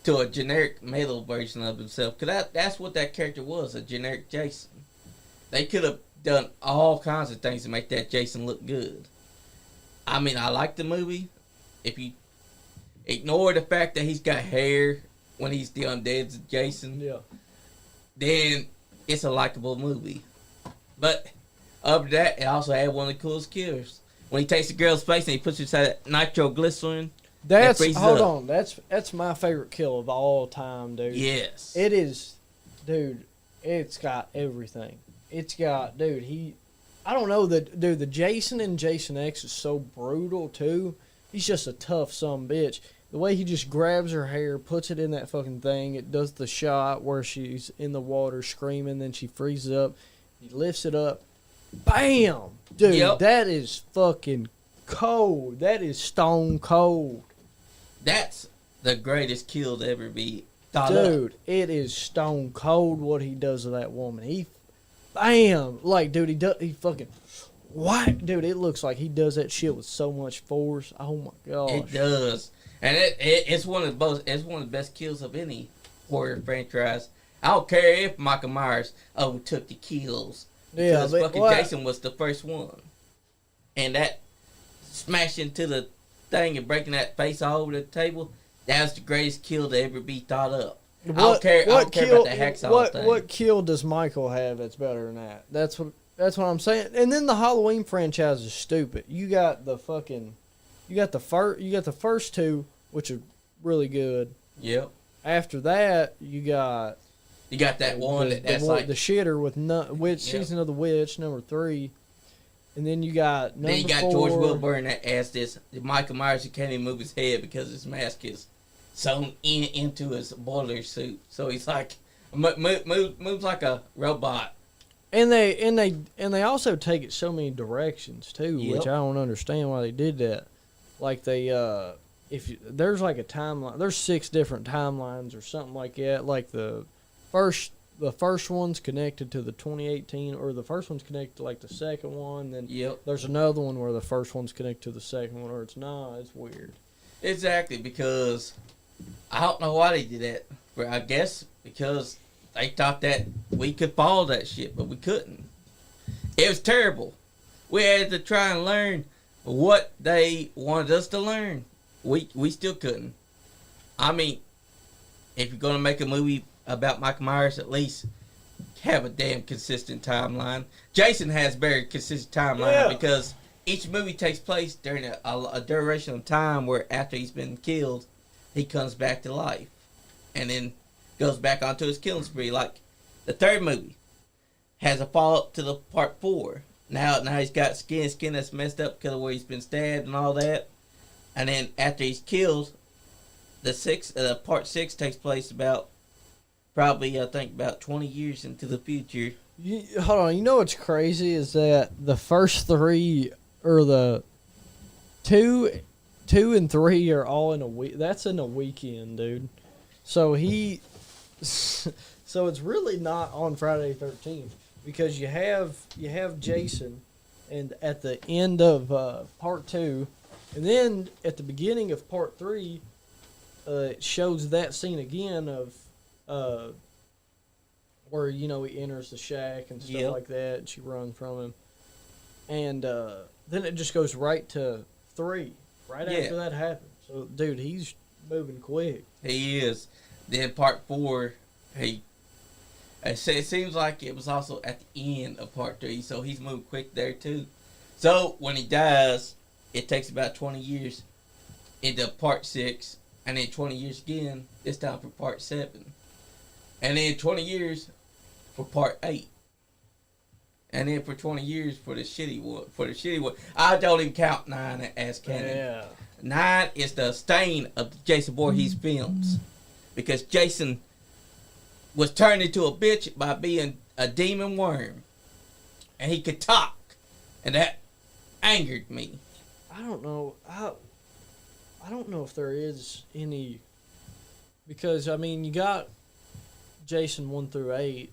a generic metal version of himself? Because that's what that character was, a generic Jason. They could have done all kinds of things to make that Jason look good. I mean, I like the movie. If you ignore the fact that he's got hair when he's the undead Jason, then it's a likable movie. But other than that, it also had one of the coolest kills. When he takes the girl's face and he puts it inside that nitroglycerin. Hold on. That's my favorite kill of all time, dude. Yes. It is, dude. It's got everything. It's got, dude. I don't know the Jason in Jason X is so brutal too. He's just a tough son of a bitch. The way he just grabs her hair, puts it in that fucking thing. It does the shot where she's in the water screaming, then she freezes up. He lifts it up. Bam! Dude, That is fucking cold. That is stone cold. That's the greatest kill to ever be thought up. Dude, it is stone cold what he does to that woman. Bam! Like, dude, he fucking... What? Dude, it looks like he does that shit with so much force. Oh my gosh. It does. And it's one of the best kills of any horror franchise. I don't care if Michael Myers overtook the kills. Yeah, because fucking Jason was the first one. And that smashing to the thing and breaking that face all over the table, that was the greatest kill to ever be thought up. I don't care about the hacksaw thing. What kill does Michael have that's better than that? That's what I'm saying. And then the Halloween franchise is stupid. You got the first two, which are really good. Yep. After that, you got that one that's like the shitter with Season of the Witch, number 3. And then you got number 4. Then you got George Wilburn that as the Michael Myers who can't even move his head because his mask is sewn into his boiler suit. So he's like moves like a robot. And they also take it so many directions too, which I don't understand why they did that. Like there's like a timeline. There's 6 different timelines or something like that. Like the first one's connected to the 2018, or the first one's connected to like the second one. Then there's another one where the first one's connected to the second one, or it's not. It's weird. Exactly, because I don't know why they did that. But I guess because they thought that we could follow that shit, but we couldn't. It was terrible. We had to try and learn what they wanted us to learn. We still couldn't. I mean, if you're going to make a movie about Michael Myers, at least have a damn consistent timeline. Jason has very consistent timeline because each movie takes place during a duration of time where after he's been killed, he comes back to life. And then goes back onto his killing spree. Like the third movie has a follow-up to the part 4. Now he's got skin that's messed up because of where he's been stabbed and all that. And then after he's killed, the part 6 takes place about probably I think about 20 years into the future. Hold on, you know what's crazy is that the first 3 or the 2 and 3 are all in a week. That's in a weekend, dude. So so it's really not on Friday the 13th because you have Jason, and at the end of part 2, and then at the beginning of part 3, it shows that scene again of where he enters the shack and stuff like that, and she runs from him, and then it just goes right to 3 right after that happens. So, dude, he's moving quick. He is. Then part 4, it seems like it was also at the end of part 3, so he's moving quick there too. So when he dies, it takes about 20 years into part 6, and then 20 years again, this time for part 7, and then 20 years for part 8, and then for 20 years for the shitty one. I don't even count 9 as canon. Yeah. 9 is the stain of the Jason Voorhees films, because Jason was turned into a bitch by being a demon worm, and he could talk, and that angered me. I don't know. I don't know if there is any, because I mean you got Jason 1 through 8.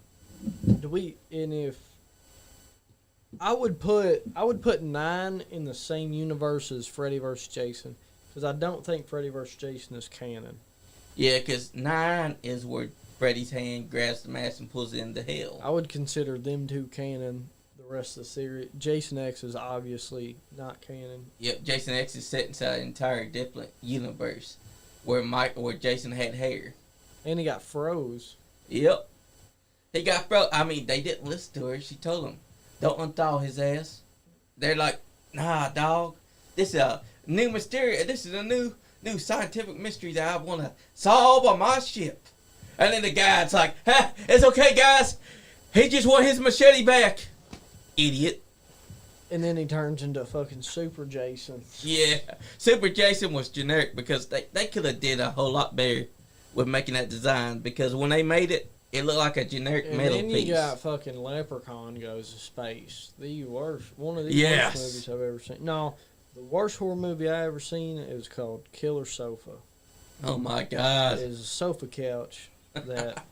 I would put 9 in the same universe as Freddy vs. Jason, because I don't think Freddy vs. Jason is canon. Yeah, because 9 is where Freddy's hand grabs the mask and pulls it into hell. I would consider them 2 canon. The rest of the series, Jason X is obviously not canon. Yep, Jason X is set inside an entire different universe where Jason had hair. And he got froze. Yep. He got froze. I mean, they didn't listen to her. She told them, don't unthaw his ass. They're like, nah, dog. This is a new mystery. This is a new scientific mystery that I want to solve on my ship. And then the guy's like, it's okay, guys. He just want his machete back. Idiot. And then he turns into fucking Super Jason. Yeah. Super Jason was generic because they could have did a whole lot better with making that design, because when they made it, it looked like a generic metal piece. And then you got fucking Leprechaun goes to space. The worst. One of the worst movies I've ever seen. No, the worst horror movie I ever seen, it was called Killer Sofa. Oh my God. It is a sofa couch that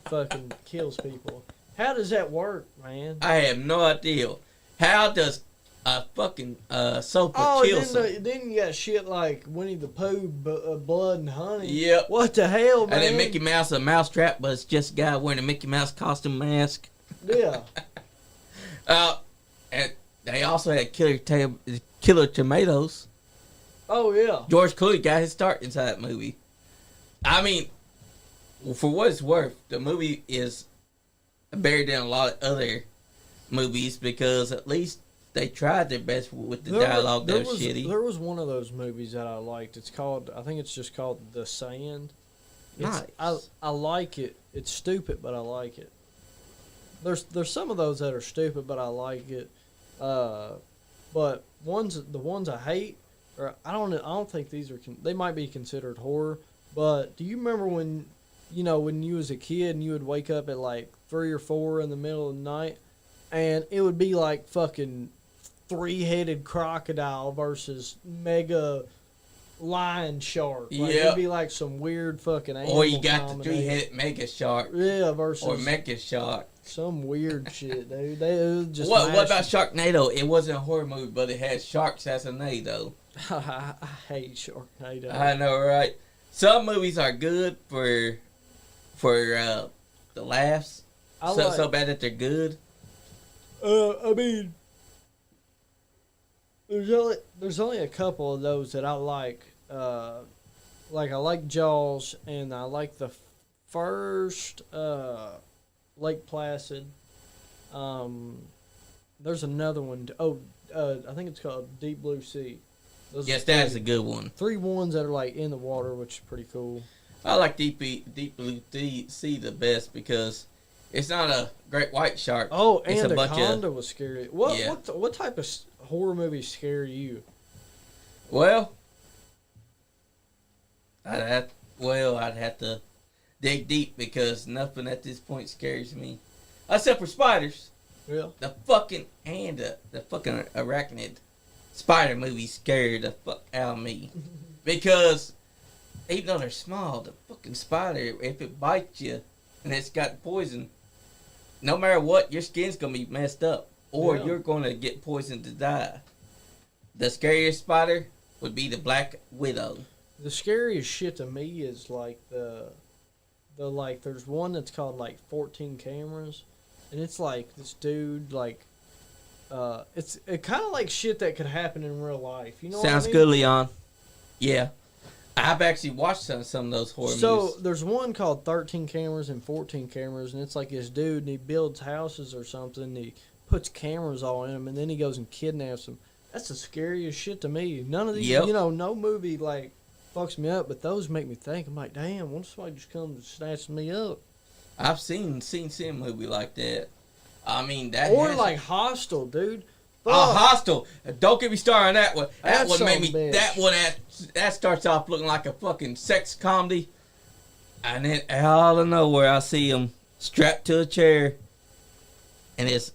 fucking kills people. How does that work, man? I have no idea. How does a fucking sofa kill someone? Then you got shit like Winnie the Pooh, Blood and Honey. Yep. What the hell, man? And then Mickey Mouse, a mousetrap, but it's just a guy wearing a Mickey Mouse costume mask. Yeah. And they also had Killer Tomatoes. Oh, yeah. George Clooney got his start inside that movie. I mean, for what it's worth, the movie is buried in a lot of other movies because at least they tried their best with the dialogue that was shitty. There was one of those movies that I liked. It's called, I think it's just called The Sand. Nice. I like it. It's stupid, but I like it. There's some of those that are stupid, but I like it. But the ones I hate, or I don't think these are they might be considered horror. But do you remember when you was a kid and you would wake up at like 3 or 4 in the middle of the night, and it would be like fucking 3-headed crocodile versus mega lion shark. Like, it'd be like some weird fucking animal. Or you got the 3-headed mega shark. Yeah, versus or mecha shark. Some weird shit, dude. They just what about Sharknado? It wasn't a horror movie, but it had sharks as a nado. I hate Sharknado. I know, right? Some movies are good for the laughs. So bad that they're good. I mean, there's only a couple of those that I like. Like I like Jaws, and I like the first Lake Placid. There's another one. I think it's called Deep Blue Sea. Yes, that's a good one. 3 ones that are like in the water, which is pretty cool. I like Deep Blue Sea the best because it's not a great white shark. Oh, it's and a bunch Anaconda was scary. What type of horror movies scare you? Well, I'd have to dig deep because nothing at this point scares me, except for spiders. Yeah. The fucking arachnid spider movie scared the fuck out of me because even though they're small, the fucking spider, if it bites you and it's got poison, no matter what, your skin's gonna be messed up or you're gonna get poisoned to die. The scariest spider would be the Black Widow. The scariest shit to me is like the like. There's one that's called like 14 cameras, and it's like this dude like. It's kind of like shit that could happen in real life. You know Sounds what I mean? good, Leon. Yeah. I've actually watched some of those horror So movies. there's one called 13 cameras and 14 cameras, and it's like this dude, and he builds houses or something. And he puts cameras all in them, and then he goes and kidnaps them. That's the scariest shit to me. None of these, Yep. no movie like fucks me up, but those make me think. I'm like, damn, what if somebody just comes and snatches me up? I've seen a movie like that. I mean, that Or has- like Hostel, dude. Oh, Fuck. Hostel! Don't get me started on that one. That That one made me. son of a bitch. That one that starts off looking like a fucking sex comedy, and then out of nowhere I see him strapped to a chair, and his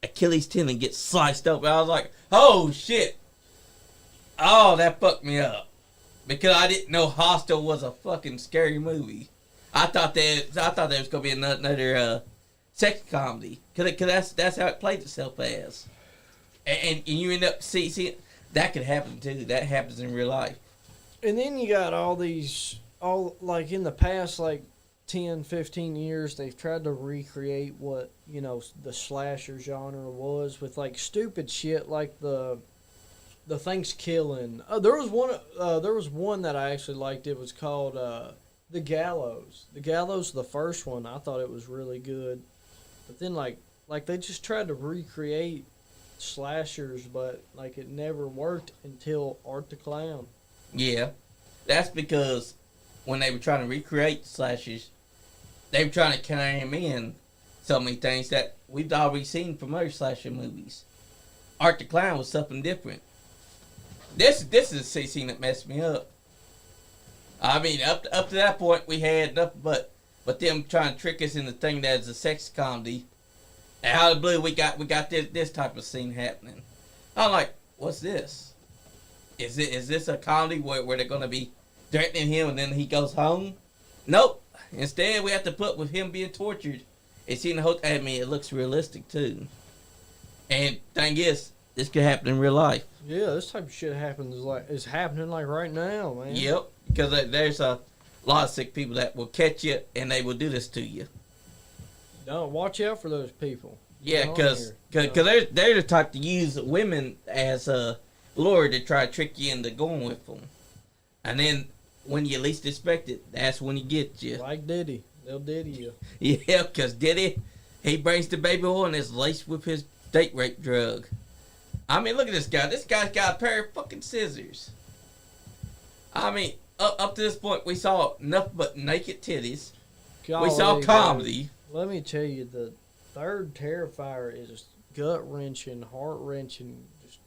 Achilles tendon gets sliced open. I was like, "Oh shit!" Oh, that fucked me up because I didn't know Hostel was a fucking scary movie. I thought there was gonna be another sex comedy because that's how it played itself as. And you end up see that could happen too. That happens in real life. And then you got all like in the past like 10, 15 years, they've tried to recreate what, the slasher genre was with like stupid shit like the things killing. There was one that I actually liked. It was called The Gallows. The Gallows, the first one, I thought it was really good. But then like they just tried to recreate slashers, but like it never worked until Art the Clown. Yeah, that's because when they were trying to recreate slashers, they were trying to cram in so many things that we've already seen from other slasher movies. Art the Clown was something different. This is a scene that messed me up. I mean, up to that point, we had nothing but them trying to trick us into thinking that it's a sex comedy. And out of the blue, we got this type of scene happening. I'm like, what's this? Is this a comedy where they're gonna be threatening him and then he goes home? Nope. Instead, we have to put with him being tortured. It's in the hotel. I mean, it looks realistic too. And thing is, this could happen in real life. Yeah, this type of shit is happening like right now, man. Yep. Because there's a lot of sick people that will catch you and they will do this to you. No, watch out for those people. Yeah, Get on because here. they're the type to use women as a lure to try to trick you into going with them. And then when you least expect it, that's when he gets you. Like Diddy. They'll Diddy you. Yeah, because Diddy, he brings the baby oil and it's laced with his date rape drug. I mean, look at this guy. This guy's got a pair of fucking scissors. I mean, up to this point, we saw nothing but naked titties. We saw Golly, comedy. Let me tell you, the third Terrifier is just gut-wrenching, heart-wrenching, just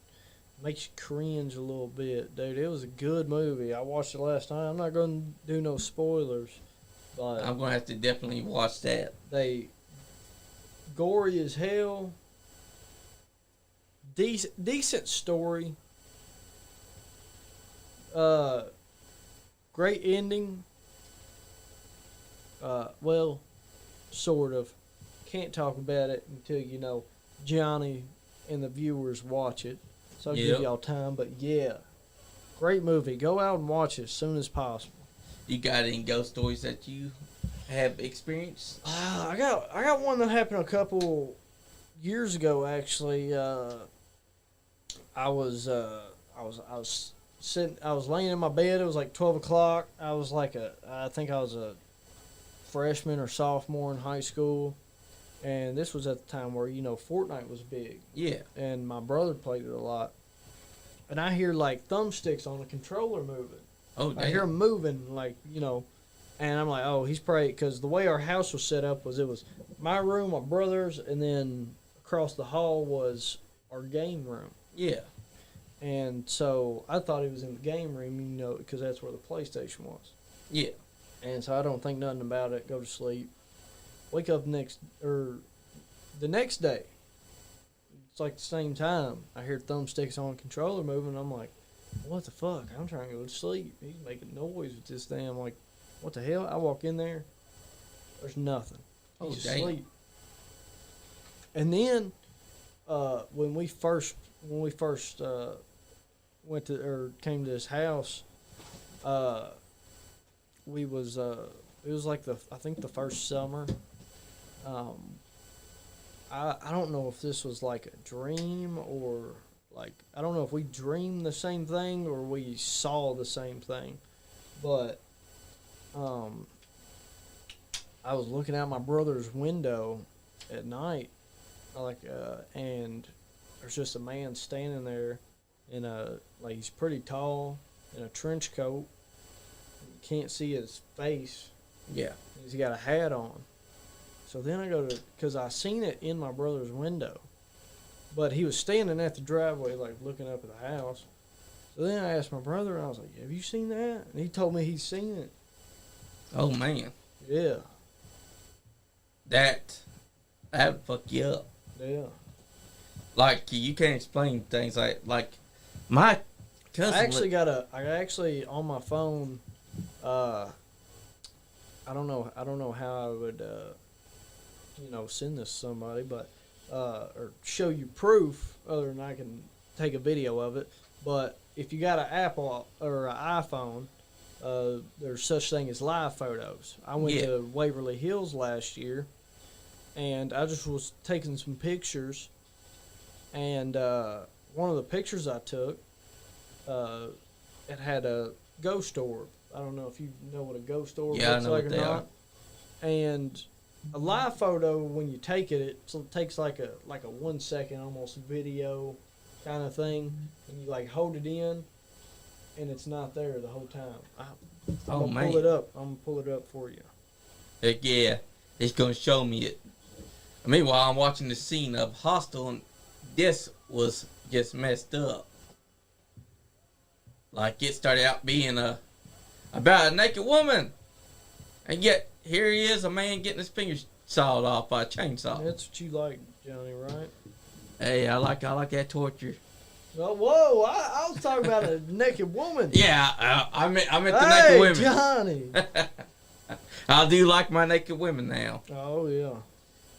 makes you cringe a little bit. Dude, it was a good movie. I watched it last night. I'm not going to do no spoilers, but I'm going to have to definitely watch that. they gory as hell. Decent story. Great ending. Well, sort of. Can't talk about it until Johnny and the viewers watch it. So I'll Yep. give y'all time. But yeah, great movie. Go out and watch it as soon as possible. You got any ghost stories that you have experienced? I got one that happened a couple years ago. Actually, I was laying in my bed. It was like 12 o'clock. I think I was a freshman or sophomore in high school, and this was at the time where Fortnite was big, Yeah. and my brother played it a lot. And I hear like thumbsticks on a controller moving. Oh, I hear damn. him moving, and I'm like, oh, he's probably, because the way our house was set up was it was my room, my brother's, and then across the hall was our game room. Yeah. And so I thought he was in the game room, because that's where the PlayStation was. Yeah. And so I don't think nothing about it. Go to sleep. Wake up the next day. It's like the same time. I hear thumbsticks on a controller moving. I'm like, what the fuck? I'm trying to go to sleep. He's making noise with this thing. I'm like, what the hell? I walk in there. There's nothing. Oh, He's damn. asleep. And then when we first came to this house, we was it was like I think the first summer. I don't know if this was like a dream or like I don't know if we dreamed the same thing or we saw the same thing, but I was looking out my brother's window at night, and there's just a man standing there in he's pretty tall in a trench coat. You can't see his face. Yeah. He's got a hat on. So then I go to, because I seen it in my brother's window, but he was standing at the driveway, like looking up at the house. So then I asked my brother, and I was like, "Have you seen that?" And he told me he's seen it. Oh man. Yeah. That would fuck you up. Yeah. Like you can't explain things like my cousin. I actually on my phone. I don't know how I would send this to somebody, but or show you proof other than I can take a video of it. But if you got an Apple or an iPhone, there's such thing as live photos. I went to Waverly Hills last year, and I just was taking some pictures, and one of the pictures I took, it had a ghost orb. I don't know if you know what a ghost orb looks like or not. And a live photo, when you take it, it takes like a 1 second almost video kind of thing, and you like hold it in, and it's not there the whole time. I'm gonna pull it up. I'm gonna pull it up for you. Heck yeah, it's gonna show me it. Meanwhile, I'm watching the scene of Hostel, and this was just messed up. Like it started out being about a naked woman, and yet here he is, a man getting his fingers sawed off by a chainsaw. That's what you like, Johnny, right? Hey, I like that torture. Oh, whoa! I was talking about a naked woman. Yeah, I meant the naked women. Johnny. I do like my naked women now. Oh yeah.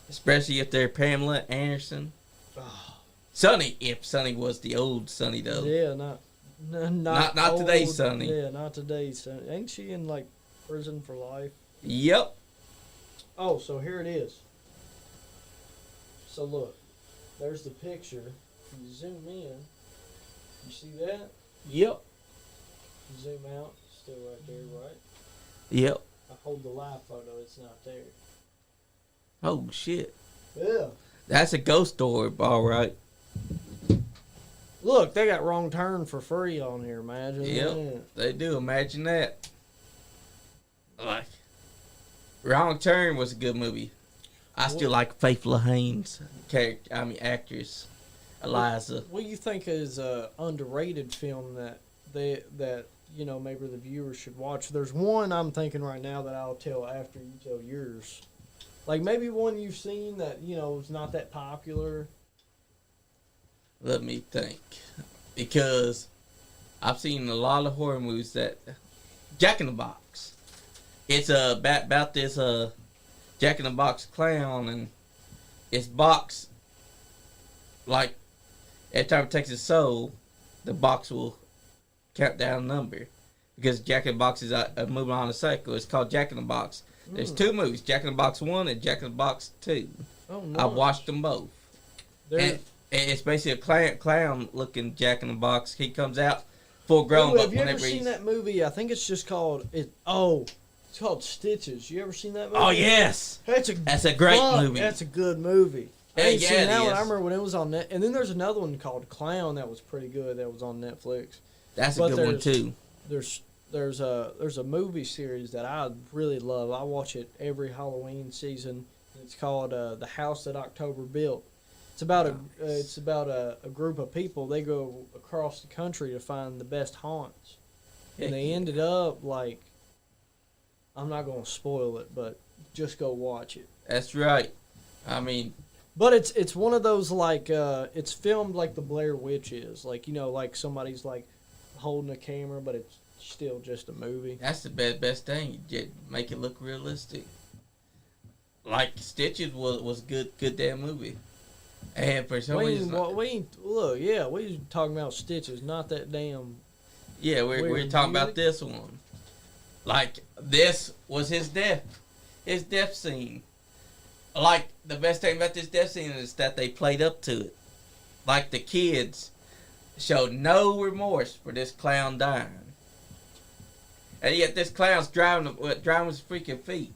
Especially if they're Pamela Anderson. Oh. Sonny, if Sonny was the old Sonny though. Yeah, not old, today's Sonny. Yeah, not today's Sonny. Ain't she in like prison for life? Yep. Oh, so here it is. So look, there's the picture. If you zoom in, you see that? Yep. You zoom out, it's still right there, right? Yep. I hold the live photo, it's not there. Oh shit. Yeah. That's a ghost orb, all right. Look, they got Wrong Turn for free on here. Imagine that. They do. Imagine that. Like, Wrong Turn was a good movie. I still like Faith Lahane's actress, Eliza. What do you think is a underrated film that maybe the viewers should watch? There's one I'm thinking right now that I'll tell after you tell yours. Like maybe one you've seen that is not that popular. Let me think, because I've seen a lot of horror movies that Jack in the Box. It's about this Jack in the Box clown, and it's box like every time it takes its soul, the box will count down a number, because Jack in the Box is moving on a cycle. It's called Jack in the Box. There's two movies, Jack in the Box 1 and Jack in the Box 2. Oh, nice. I've watched them both. And it's basically a clown looking Jack in the Box. He comes out full grown. Have you ever seen that movie? I think it's just called it's called Stitches. You ever seen that movie? Oh yes, that's a great movie. That's a good movie. I ain't Yeah, seen that one. I is. remember when it was on net. And then there's another one called Clown that was pretty good. That was on Netflix. That's a good one too. There's a movie series that I really love. I watch it every Halloween season. It's called The House That October Built. It's about a group of people. They go across the country to find the best haunts, and they ended up like. I'm not gonna spoil it, but just go watch it. That's right. But it's one of those like it's filmed like the Blair Witch is, like like somebody's like holding a camera, but it's still just a movie. That's the best thing. You make it look realistic. Like Stitches was good damn movie. And for some reason, we talking about Stitches, not that damn Yeah, we're Weird talking about music. this one. Like, this was his death. His death scene. Like, the best thing about this death scene is that they played up to it. Like, the kids showed no remorse for this clown dying. And yet this clown's driving with his freaking feet.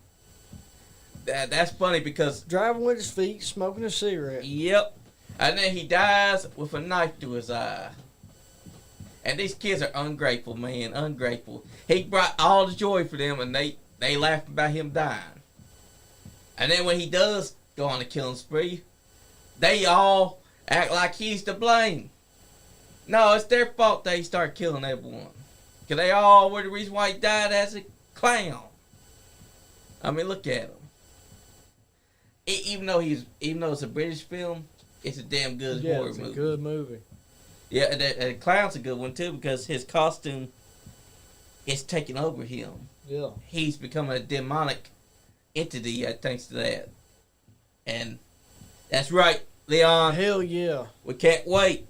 That's funny because... Driving with his feet, smoking a cigarette. Yep. And then he dies with a knife to his eye. And these kids are ungrateful, man. Ungrateful. He brought all the joy for them, and they laughed about him dying. And then when he does go on a killing spree, they all act like he's to blame. No, it's their fault they start killing everyone. Because they all were the reason why he died as a clown. I mean, look at him. Even though it's a British film, it's a damn good horror movie. Yeah, it's a good movie. Yeah, and the clown's a good one too because his costume is taking over him. Yeah. He's becoming a demonic entity thanks to that. And that's right, Leon. Hell yeah. We can't wait.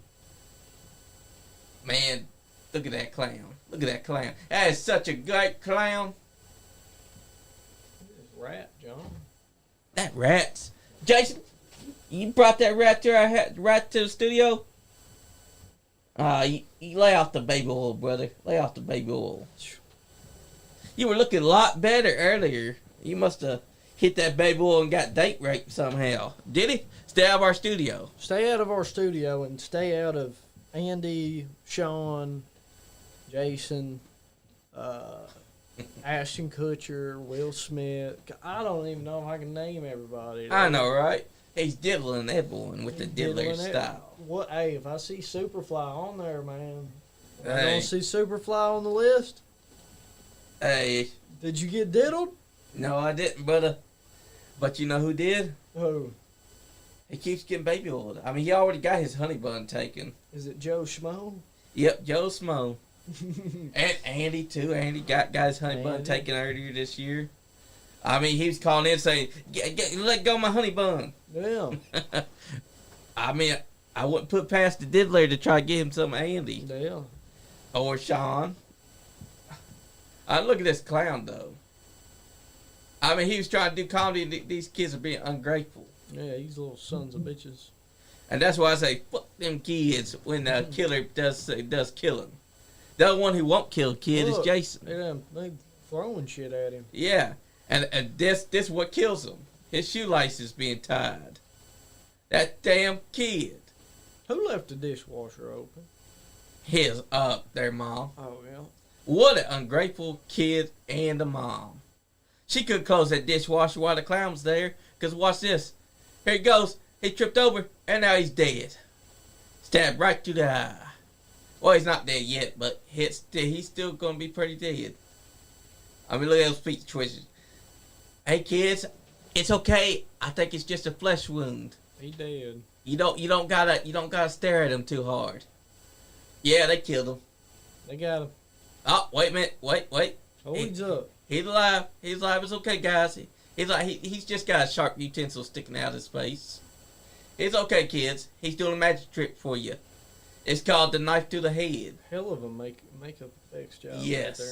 Man, look at that clown. Look at that clown. That is such a great clown. It's rat, John. That rat's. Jason, you brought that rat to the studio? You lay off the baby oil, brother. Lay off the baby oil. You were looking a lot better earlier. You must have hit that baby oil and got date raped somehow. Did he? Stay out of our studio. Stay out of our studio and stay out of Andy, Sean, Jason, Ashton Kutcher, Will Smith. I don't even know if I can name everybody. I know, right? He's diddling everyone with the diddler style. What? Hey, if I see Superfly on there, man. I Hey. don't see Superfly on the list. Hey, Did you get diddled? no, I didn't, brother. But you know who did? Who? He keeps getting baby oil. I mean, he already got his honey bun taken. Is it Joe Schmo? Yep, Joe Smo. And Andy, too. Andy got his honey bun Andy. taken earlier this year. I mean, he was calling in saying, let go of my honey bun. Yeah. I mean, I wouldn't put past the diddler to try to get him some Andy. Yeah. Or Sean. Look at this clown, though. I mean, he was trying to do comedy, and these kids are being ungrateful. Yeah, these little sons of bitches. And that's why I say, fuck them kids when the killer does killing. The one who won't kill a kid is Look, Jason. They throwing shit at him. Yeah. And this what kills him. His shoelaces being tied. That damn kid. Who left the dishwasher open? His their mom. Oh, yeah. What an ungrateful kid and a mom. She could close that dishwasher while the clown was there. Because watch this. Here he goes. He tripped over, and now he's dead. Stabbed right through the eye. Well, he's not dead yet, but he's still going to be pretty dead. I mean, look at those feet twitches. Hey, kids, it's okay. I think it's just a flesh wound. He dead. You don't gotta stare at him too hard. Yeah, they killed him. They got him. Oh, wait a minute. Wait. Oh, he's up. He's alive. He's alive. It's okay, guys. He's just got a sharp utensil sticking out of his face. It's okay, kids. He's doing a magic trick for you. It's called the knife to the head. Hell of a makeup effects job. Yes. Right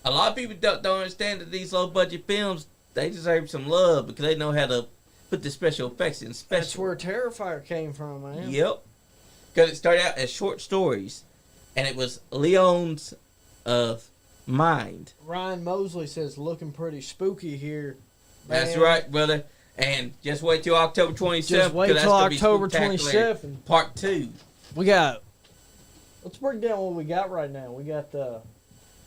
there. A lot of people don't understand that these low budget films, they deserve some love because they know how to put the special effects in special. That's where Terrifier came from, man. Yep. Because it started out as short stories, and it was Leon's mind. Ryan Mosley says, looking pretty spooky here. That's man. right, brother. And just wait till October 27th. Just wait 'cause that's till gonna be October Spooktacular 27th. Part 2. Let's break down what we got right now. We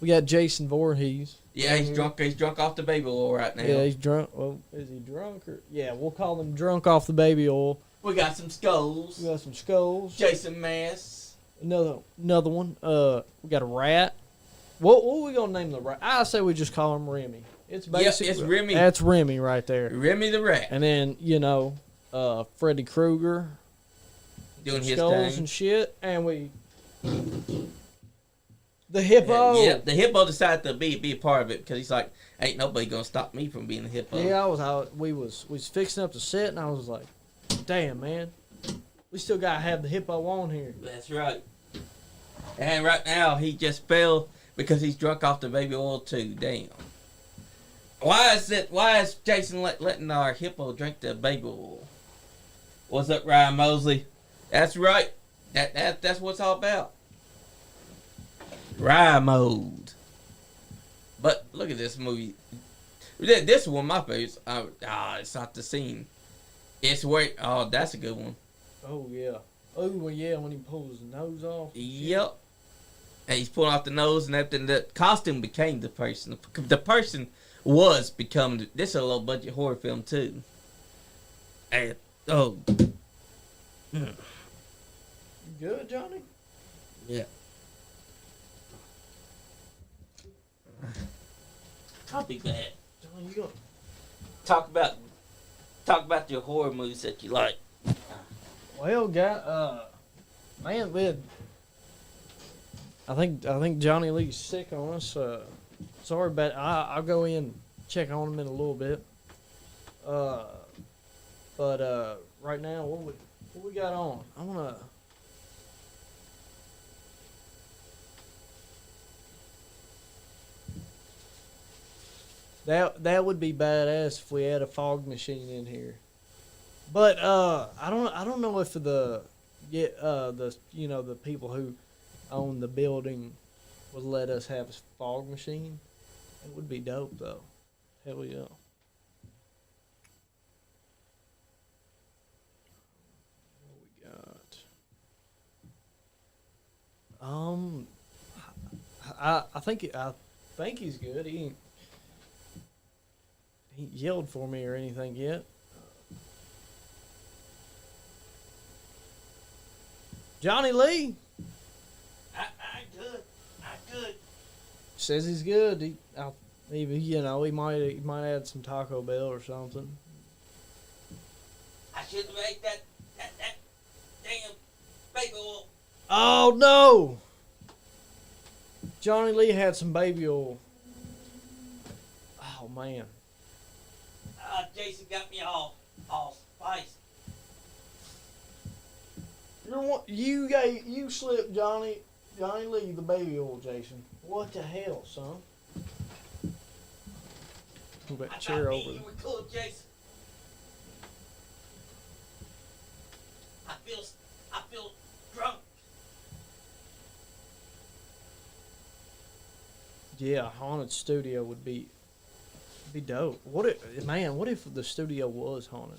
got Jason Voorhees. Yeah, he's drunk. He's drunk off the baby oil right now. Yeah, he's drunk. Well, is he drunk or? Yeah, we'll call him drunk off the baby oil. We got some skulls. We got some skulls. Jason Mass. Another one. We got a rat. What are we gonna name the rat? I say we just call him Remy. It's basically it's Remy. That's Remy right there. Remy the rat. And then Freddy Krueger Doing his skulls thing. and shit, and the hippo. Yeah, the hippo decided to be a part of it because he's like, ain't nobody gonna stop me from being a hippo. Yeah, we was fixing up the set, and I was like, damn man, we still gotta have the hippo on here. That's right. And right now, he just fell because he's drunk off the baby oil, too. Damn. Why is Jason letting our hippo drink the baby oil? What's up, Ryan Mosley? That's right. That's what it's all about. Ryan mode. But look at this movie. This is one of my favorites. It's not the scene. It's where. Oh, that's a good one. Oh yeah. Oh well, yeah. When he pulls his nose off. Yep. And he's pulling off the nose and everything. The costume became the person. The person was becoming. This is a low budget horror film too. And You good, Johnny? Yeah. I'll be back. Johnny, you gonna... Talk about your horror movies that you like. Well, man, I think Johnny Lee's sick on us. Sorry, but I'll go in and check on him in a little bit. But right now, what we got on? I'm gonna. That would be badass if we had a fog machine in here. But I don't know if the people who own the building would let us have a fog machine. It would be dope though. Hell yeah. What we got? I think he's good. He yelled for me or anything yet. Johnny Lee I'm good. says he's good. He might add some Taco Bell or something. I should have made that damn baby oil. Oh no! Johnny Lee had some baby oil. Oh man. Jason got me all spiced. You slipped Johnny Lee the baby oil, Jason. What the hell, son? Move that chair over. You were cool, Jason. I feel drunk. Yeah, haunted studio would be dope. What if the studio was haunted?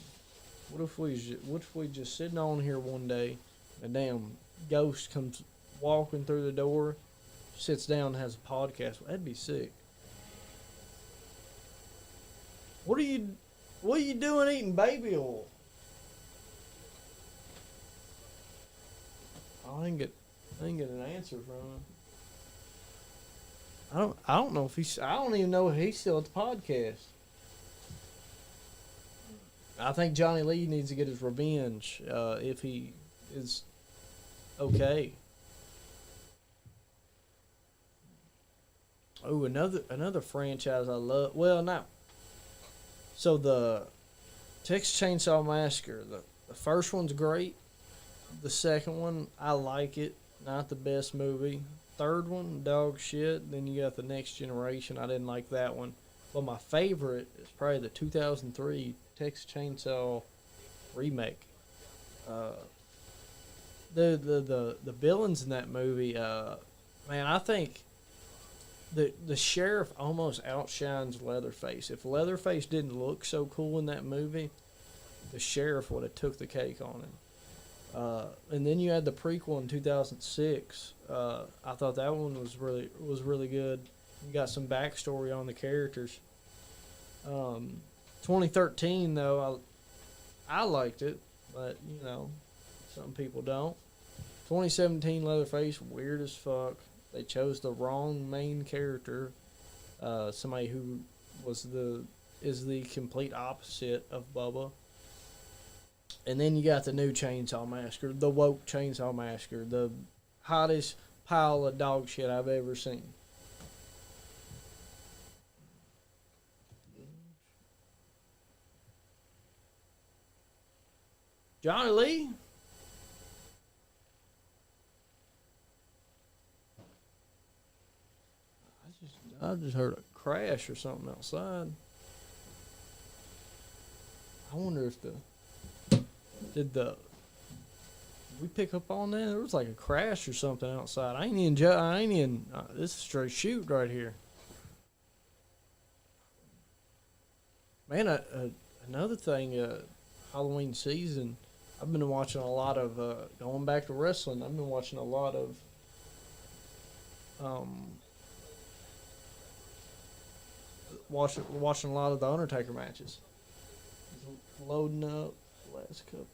What if we just sitting on here one day, a damn ghost comes walking through the door, sits down and has a podcast? That'd be sick. What are you doing eating baby oil? I didn't get an answer from him. I don't know if I don't even know if he's still at the podcast. I think Johnny Lee needs to get his revenge if he is okay. Oh, another franchise I love. Well, not. So the Texas Chainsaw Massacre, the first one's great. The second one, I like it. Not the best movie. Third one, dog shit. Then you got the Next Generation. I didn't like that one. But my favorite is probably the 2003 Texas Chainsaw remake. The villains in that movie, man, I think the sheriff almost outshines Leatherface. If Leatherface didn't look so cool in that movie, the sheriff would have took the cake on him. And then you had the prequel in 2006. I thought that one was really good. You got some backstory on the characters. 2013 though, I liked it, but some people don't. 2017 Leatherface, weird as fuck. They chose the wrong main character. Somebody who is the complete opposite of Bubba. And then you got the new Chainsaw Massacre, the woke Chainsaw Massacre, the hottest pile of dog shit I've ever seen. Johnny Lee? I just heard a crash or something outside. I wonder if did we pick up on that? There was like a crash or something outside. I ain't even. This is straight shoot right here. Man, another thing, Halloween season. I've been watching a lot of going back to wrestling. I've been watching a lot of watching a lot of the Undertaker matches. Loading up last couple.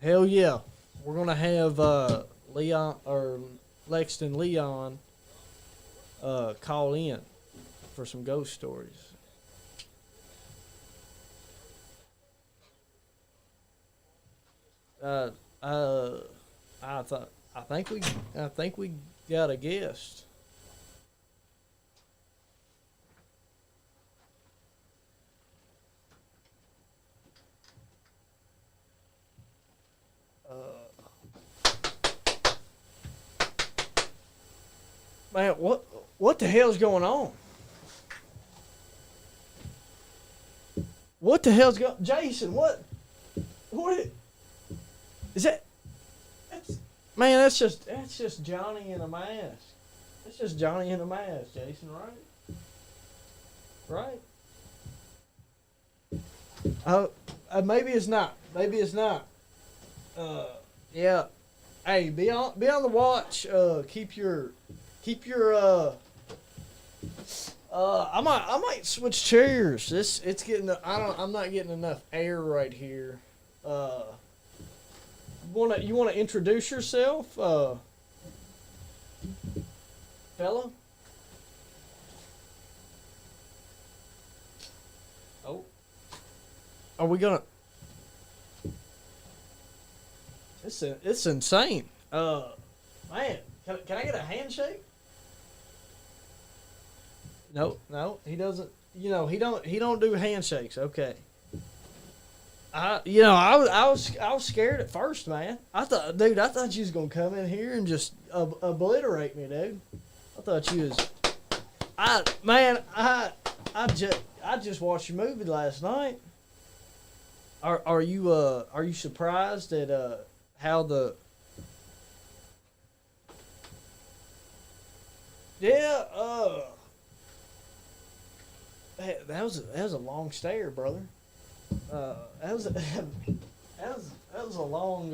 Hell yeah, we're gonna have Leon or Lexington Leon call in for some ghost stories. I think we got a guest. Man, what the hell's going on? What the hell's going? Jason, what is that? That's just Johnny in a mask. That's just Johnny in a mask, Jason, right? Right? Maybe it's not. Maybe it's not. Yeah. Hey, be on the watch. Keep your. I might switch chairs. It's getting. I'm not getting enough air right here. You wanna introduce yourself, fella? Oh, are we gonna? It's insane. Man, can I get a handshake? No, he doesn't. He don't do handshakes. Okay. I was scared at first, man. I thought you was gonna come in here and just obliterate me, dude. I thought you was. I just watched your movie last night. Are you surprised at how the? Yeah, that was a long stare, brother. That was a long.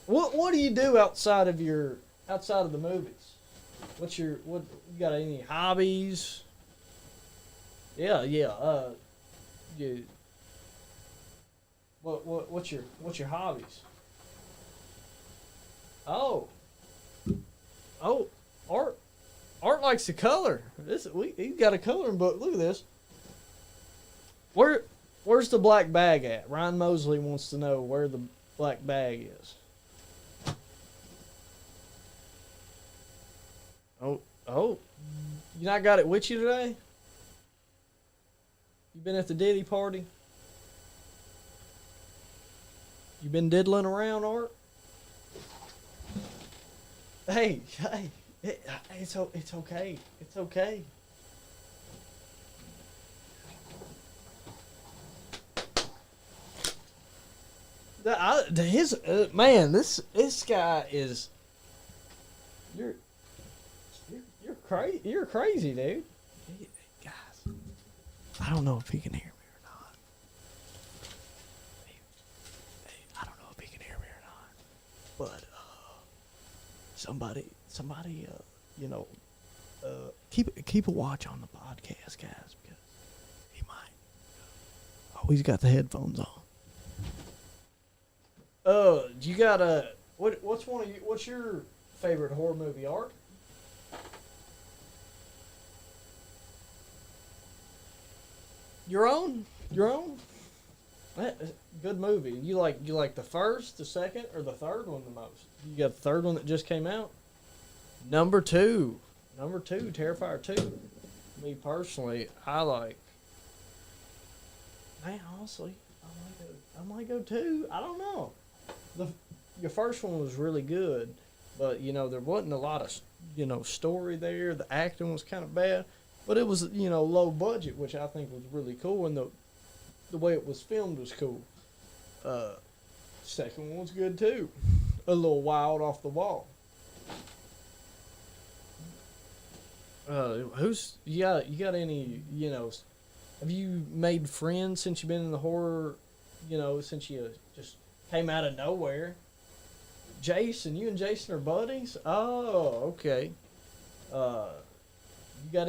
What do you do outside of the movies? You got any hobbies? Yeah. What's your hobbies? Oh, art. Art likes to color. He's got a coloring book. Look at this. Where's the black bag at? Ryan Mosley wants to know where the black bag is. Oh, you not got it with you today? You been at the Diddy party? You been diddling around, Art? Hey, it's okay. It's okay. This guy is. You're crazy. You're crazy, dude. Guys, I don't know if he can hear me or not. I don't know if he can hear me or not. But somebody, keep a watch on the podcast, guys, because he might. Oh, he's got the headphones on. You got what's your favorite horror movie, Art? Your own? Good movie. You like the first, the second, or the third one the most? You got the third one that just came out? Number two, Terrifier 2. Me personally, I like. Man, honestly, I might go 2. I don't know. Your first one was really good, but there wasn't a lot of story there. The acting was kind of bad, but it was low budget, which I think was really cool, and the way it was filmed was cool. Second one was good too, a little wild off the wall. Who's you got any have you made friends since you've been in the horror, since you just came out of nowhere? Jason, you and Jason are buddies? Oh, okay. Have you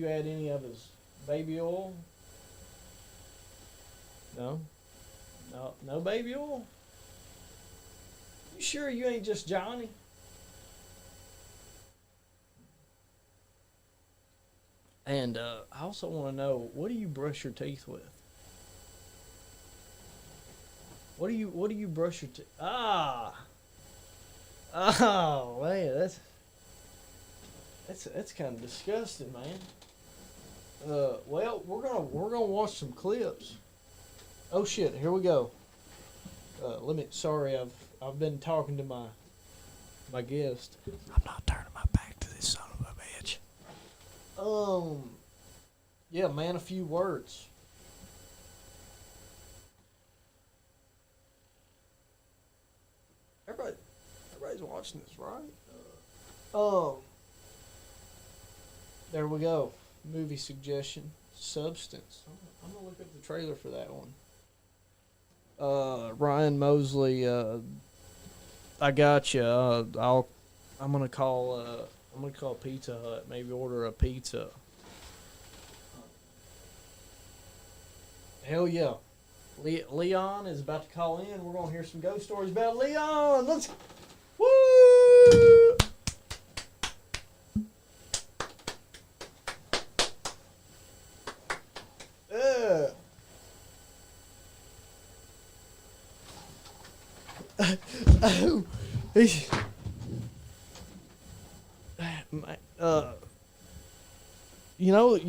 had any of his baby oil? No? No baby oil? You sure you ain't just Johnny? And I also want to know, what do you brush your teeth with? What do you brush your teeth? Oh man, that's kind of disgusting, man. Well, we're gonna watch some clips. Oh shit, here we go. Sorry, I've been talking to my guest. I'm not turning my back to this son of a bitch. Yeah, man, a few words. Everybody's watching this, right? There we go. Movie suggestion. Substance. I'm gonna look up the trailer for that one. Ryan Mosley, I got you. I'm gonna call Pizza Hut. Maybe order a pizza. Hell yeah. Leon is about to call in. We're gonna hear some ghost stories about Leon. Let's woo.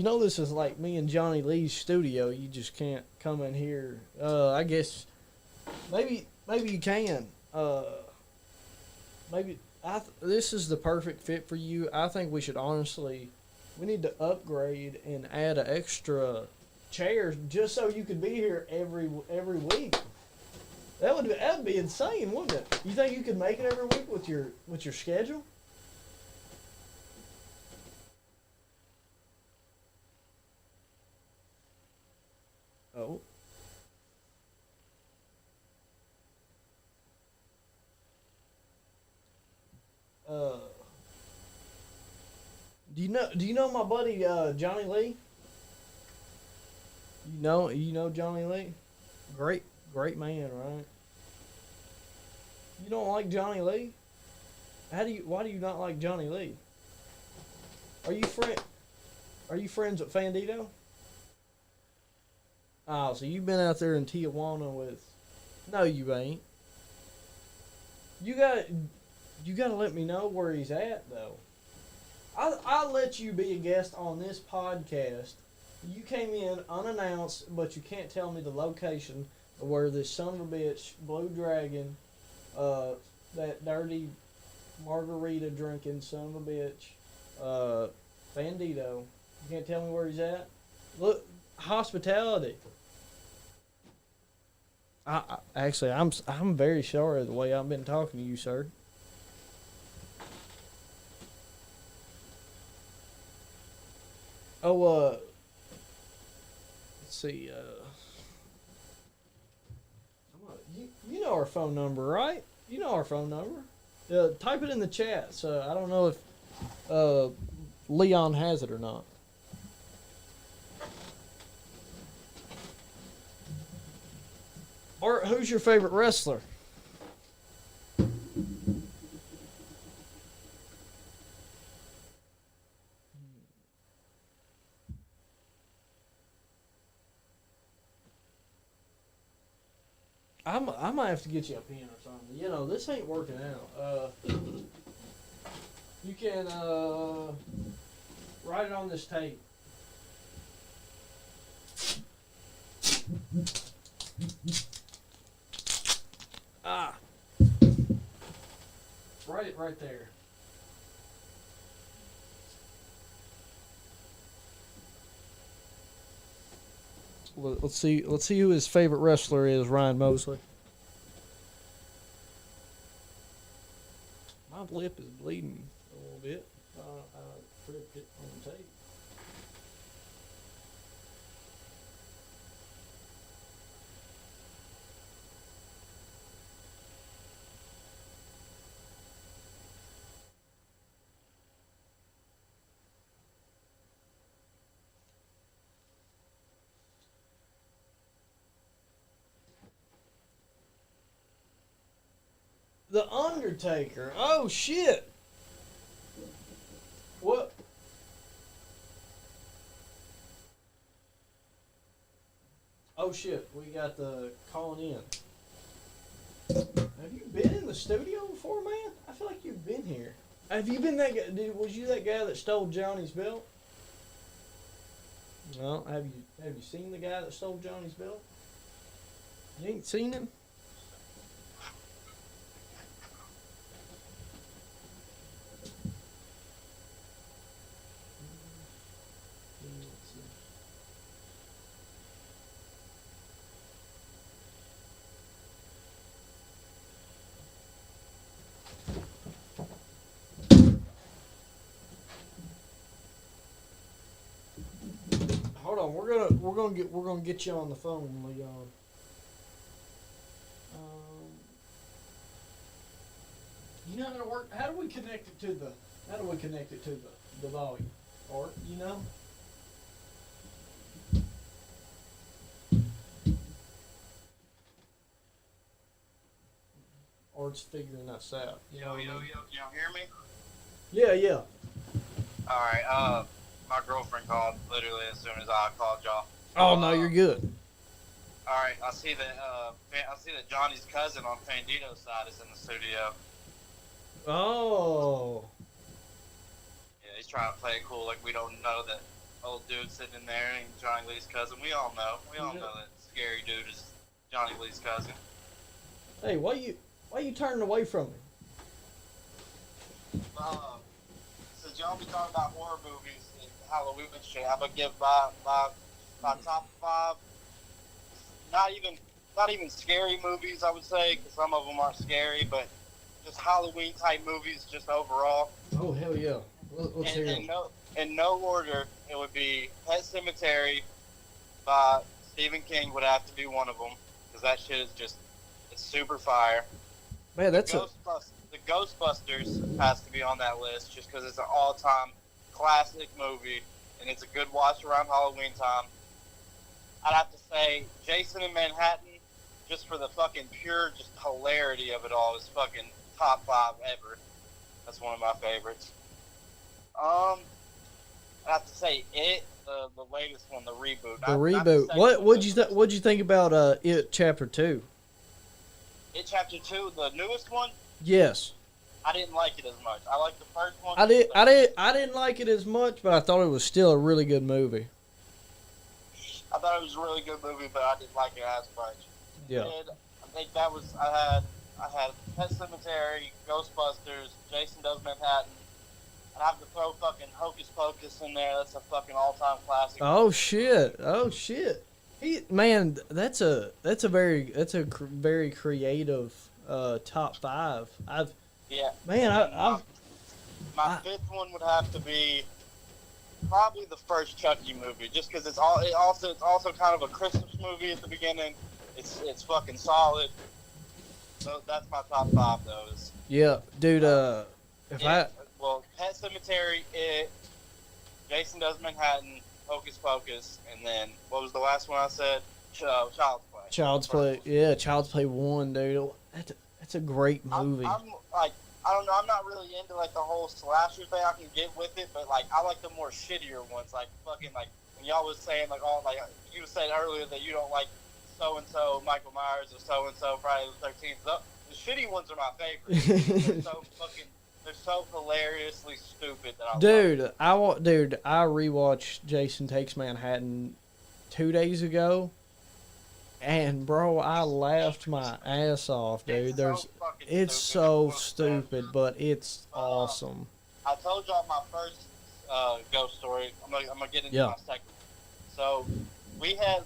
Oh, this is like me and Johnny Lee's studio. You just can't come in here. I guess maybe you can. This is the perfect fit for you. I think we need to upgrade and add an extra chair just so you could be here every week. That would be insane, wouldn't it? You think you could make it every week with your schedule? Oh. Do you know my buddy Johnny Lee? You know Johnny Lee? Great man, right? You don't like Johnny Lee? Why do you not like Johnny Lee? Are you friends with Fandito? Oh, so you've been out there in Tijuana with... No, you ain't. You gotta let me know where he's at, though. I'll let you be a guest on this podcast. You came in unannounced, but you can't tell me the location of where this son of a bitch, Blue Dragon, that dirty margarita drinking son of a bitch, Bandito. You can't tell me where he's at? Look, hospitality. I'm very sorry the way I've been talking to you, sir. Oh, let's see. You know our phone number, right? You know our phone number. Type it in the chat. So I don't know if Leon has it or not. Or who's your favorite wrestler? I might have to get you a pen or something. You know, this ain't working out. You can write it on this tape. Write it right there. Let's see who his favorite wrestler is. Ryan Mosley. My lip is bleeding a little bit. I pricked it on the tape. The Undertaker. Oh shit. What? Oh shit. We got the calling in. Have you been in the studio before, man? I feel like you've been here. Have you been that guy? Was you that guy that stole Johnny's belt? No. Have you seen the guy that stole Johnny's belt? You ain't seen him? Hold on, we're gonna get you on the phone, Leon. You know how to work? How do we connect it to the volume? Or you know? Or it's figuring us out. Yo, y'all hear me? Yeah. Alright, my girlfriend called literally as soon as I called y'all. Oh no, you're good. Alright, I see that Johnny's cousin on Pandito's side is in the studio. Oh. Yeah, he's trying to play it cool like we don't know that old dude sitting in there ain't Johnny Lee's cousin. We all know. We all know that scary dude is Johnny Lee's cousin. Hey, why you turning away from him? Since y'all be talking about horror movies and Halloween and shit, I'm gonna give my top 5. Not even scary movies, I would say, because some of them aren't scary, but just Halloween type movies, just overall. Oh hell yeah! Let's hear them. In no order, it would be Pet Sematary by Stephen King would have to be one of them, because that shit is just, it's super fire. Man, The Ghostbusters has to be on that list, just because it's an all-time classic movie, and it's a good watch around Halloween time. I'd have to say Jason in Manhattan, just for the fucking pure just hilarity of it all, is fucking top 5 ever. That's one of my favorites. I'd have to say the latest one, the reboot. The reboot. What'd you think about It Chapter 2? It Chapter 2, the newest one? Yes. I didn't like it as much. I liked the first one. I didn't like it as much, but I thought it was still a really good movie. I thought it was a really good movie, but I didn't like it as much. Yeah. And I think that was I had Pet Sematary, Ghostbusters, Jason Does Manhattan. I'd have to throw fucking Hocus Pocus in there. That's a fucking all-time classic. Oh shit! That's a very creative top 5. My fifth one would have to be probably the first Chucky movie, just because it's also kind of a Christmas movie at the beginning. It's fucking solid. So that's my top 5. Those. Yeah, dude. Pet Sematary, Jason Does Manhattan, Hocus Pocus, and then what was the last one I said? Child's Play. Child's Play. Yeah, Child's Play 1, dude. That's a great movie. I'm like, I don't know. I'm not really into like the whole slasher thing. I can get with it, but like I like the more shittier ones. Like fucking like when y'all was saying like all like you said earlier that you don't like so and so Michael Myers or so and so Friday the 13th. The shitty ones are my favorite. They're so hilariously stupid that I love. I rewatched Jason Takes Manhattan 2 days ago, and bro, I laughed my ass off, dude. It's so stupid, but it's awesome. I told y'all my first ghost story. I'm gonna get into my second. So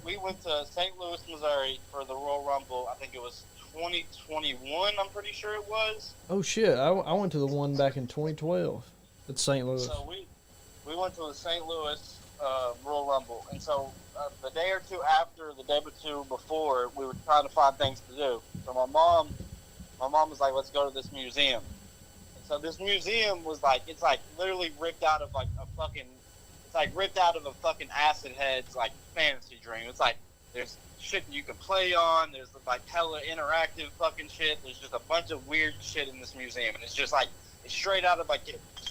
we went to St. Louis, Missouri for the Royal Rumble. I think it was 2021. I'm pretty sure it was. Oh shit! I went to the one back in 2012 at St. Louis. So we went to the St. Louis Royal Rumble, and so the day or two after, the day or two before, we were trying to find things to do. So my mom was like, "Let's go to this museum." And so this museum was like, it's like literally ripped out of like a fucking, it's like ripped out of a fucking acid head's like fantasy dream. It's like there's shit you can play on. There's like hella interactive fucking shit. There's just a bunch of weird shit in this museum, and it's just like it's straight out of like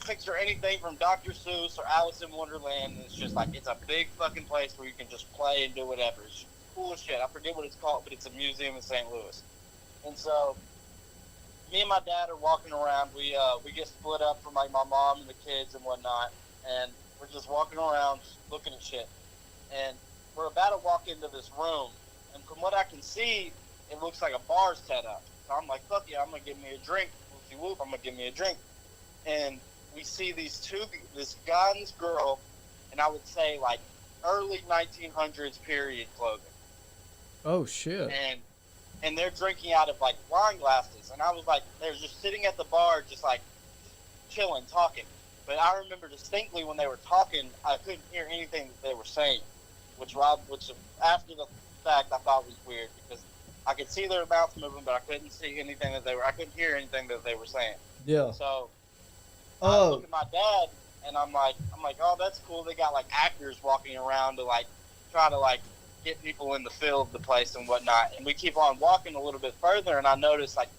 picture anything from Dr. Seuss or Alice in Wonderland. And it's just like it's a big fucking place where you can just play and do whatever. It's cool as shit. I forget what it's called, but it's a museum in St. Louis. And so me and my dad are walking around. We get split up from like my mom and the kids and whatnot, and we're just walking around, just looking at shit. And we're about to walk into this room, and from what I can see, it looks like a bar set up. So I'm like, fuck yeah, I'm gonna give me a drink. Whoopsie whoop, I'm gonna give me a drink. And we see this guy and this girl, and I would say like early 1900s period clothing. Oh shit! And they're drinking out of like wine glasses, and I was like, they're just sitting at the bar, just like chilling, talking. But I remember distinctly when they were talking, I couldn't hear anything that they were saying, which after the fact I thought was weird because I could see their mouths moving, but I couldn't see anything I couldn't hear anything that they were saying. Yeah. So I look at my dad, and I'm like, oh, that's cool. They got like actors walking around to like try to like get people in the feel of the place and whatnot. And we keep on walking a little bit further, and I notice like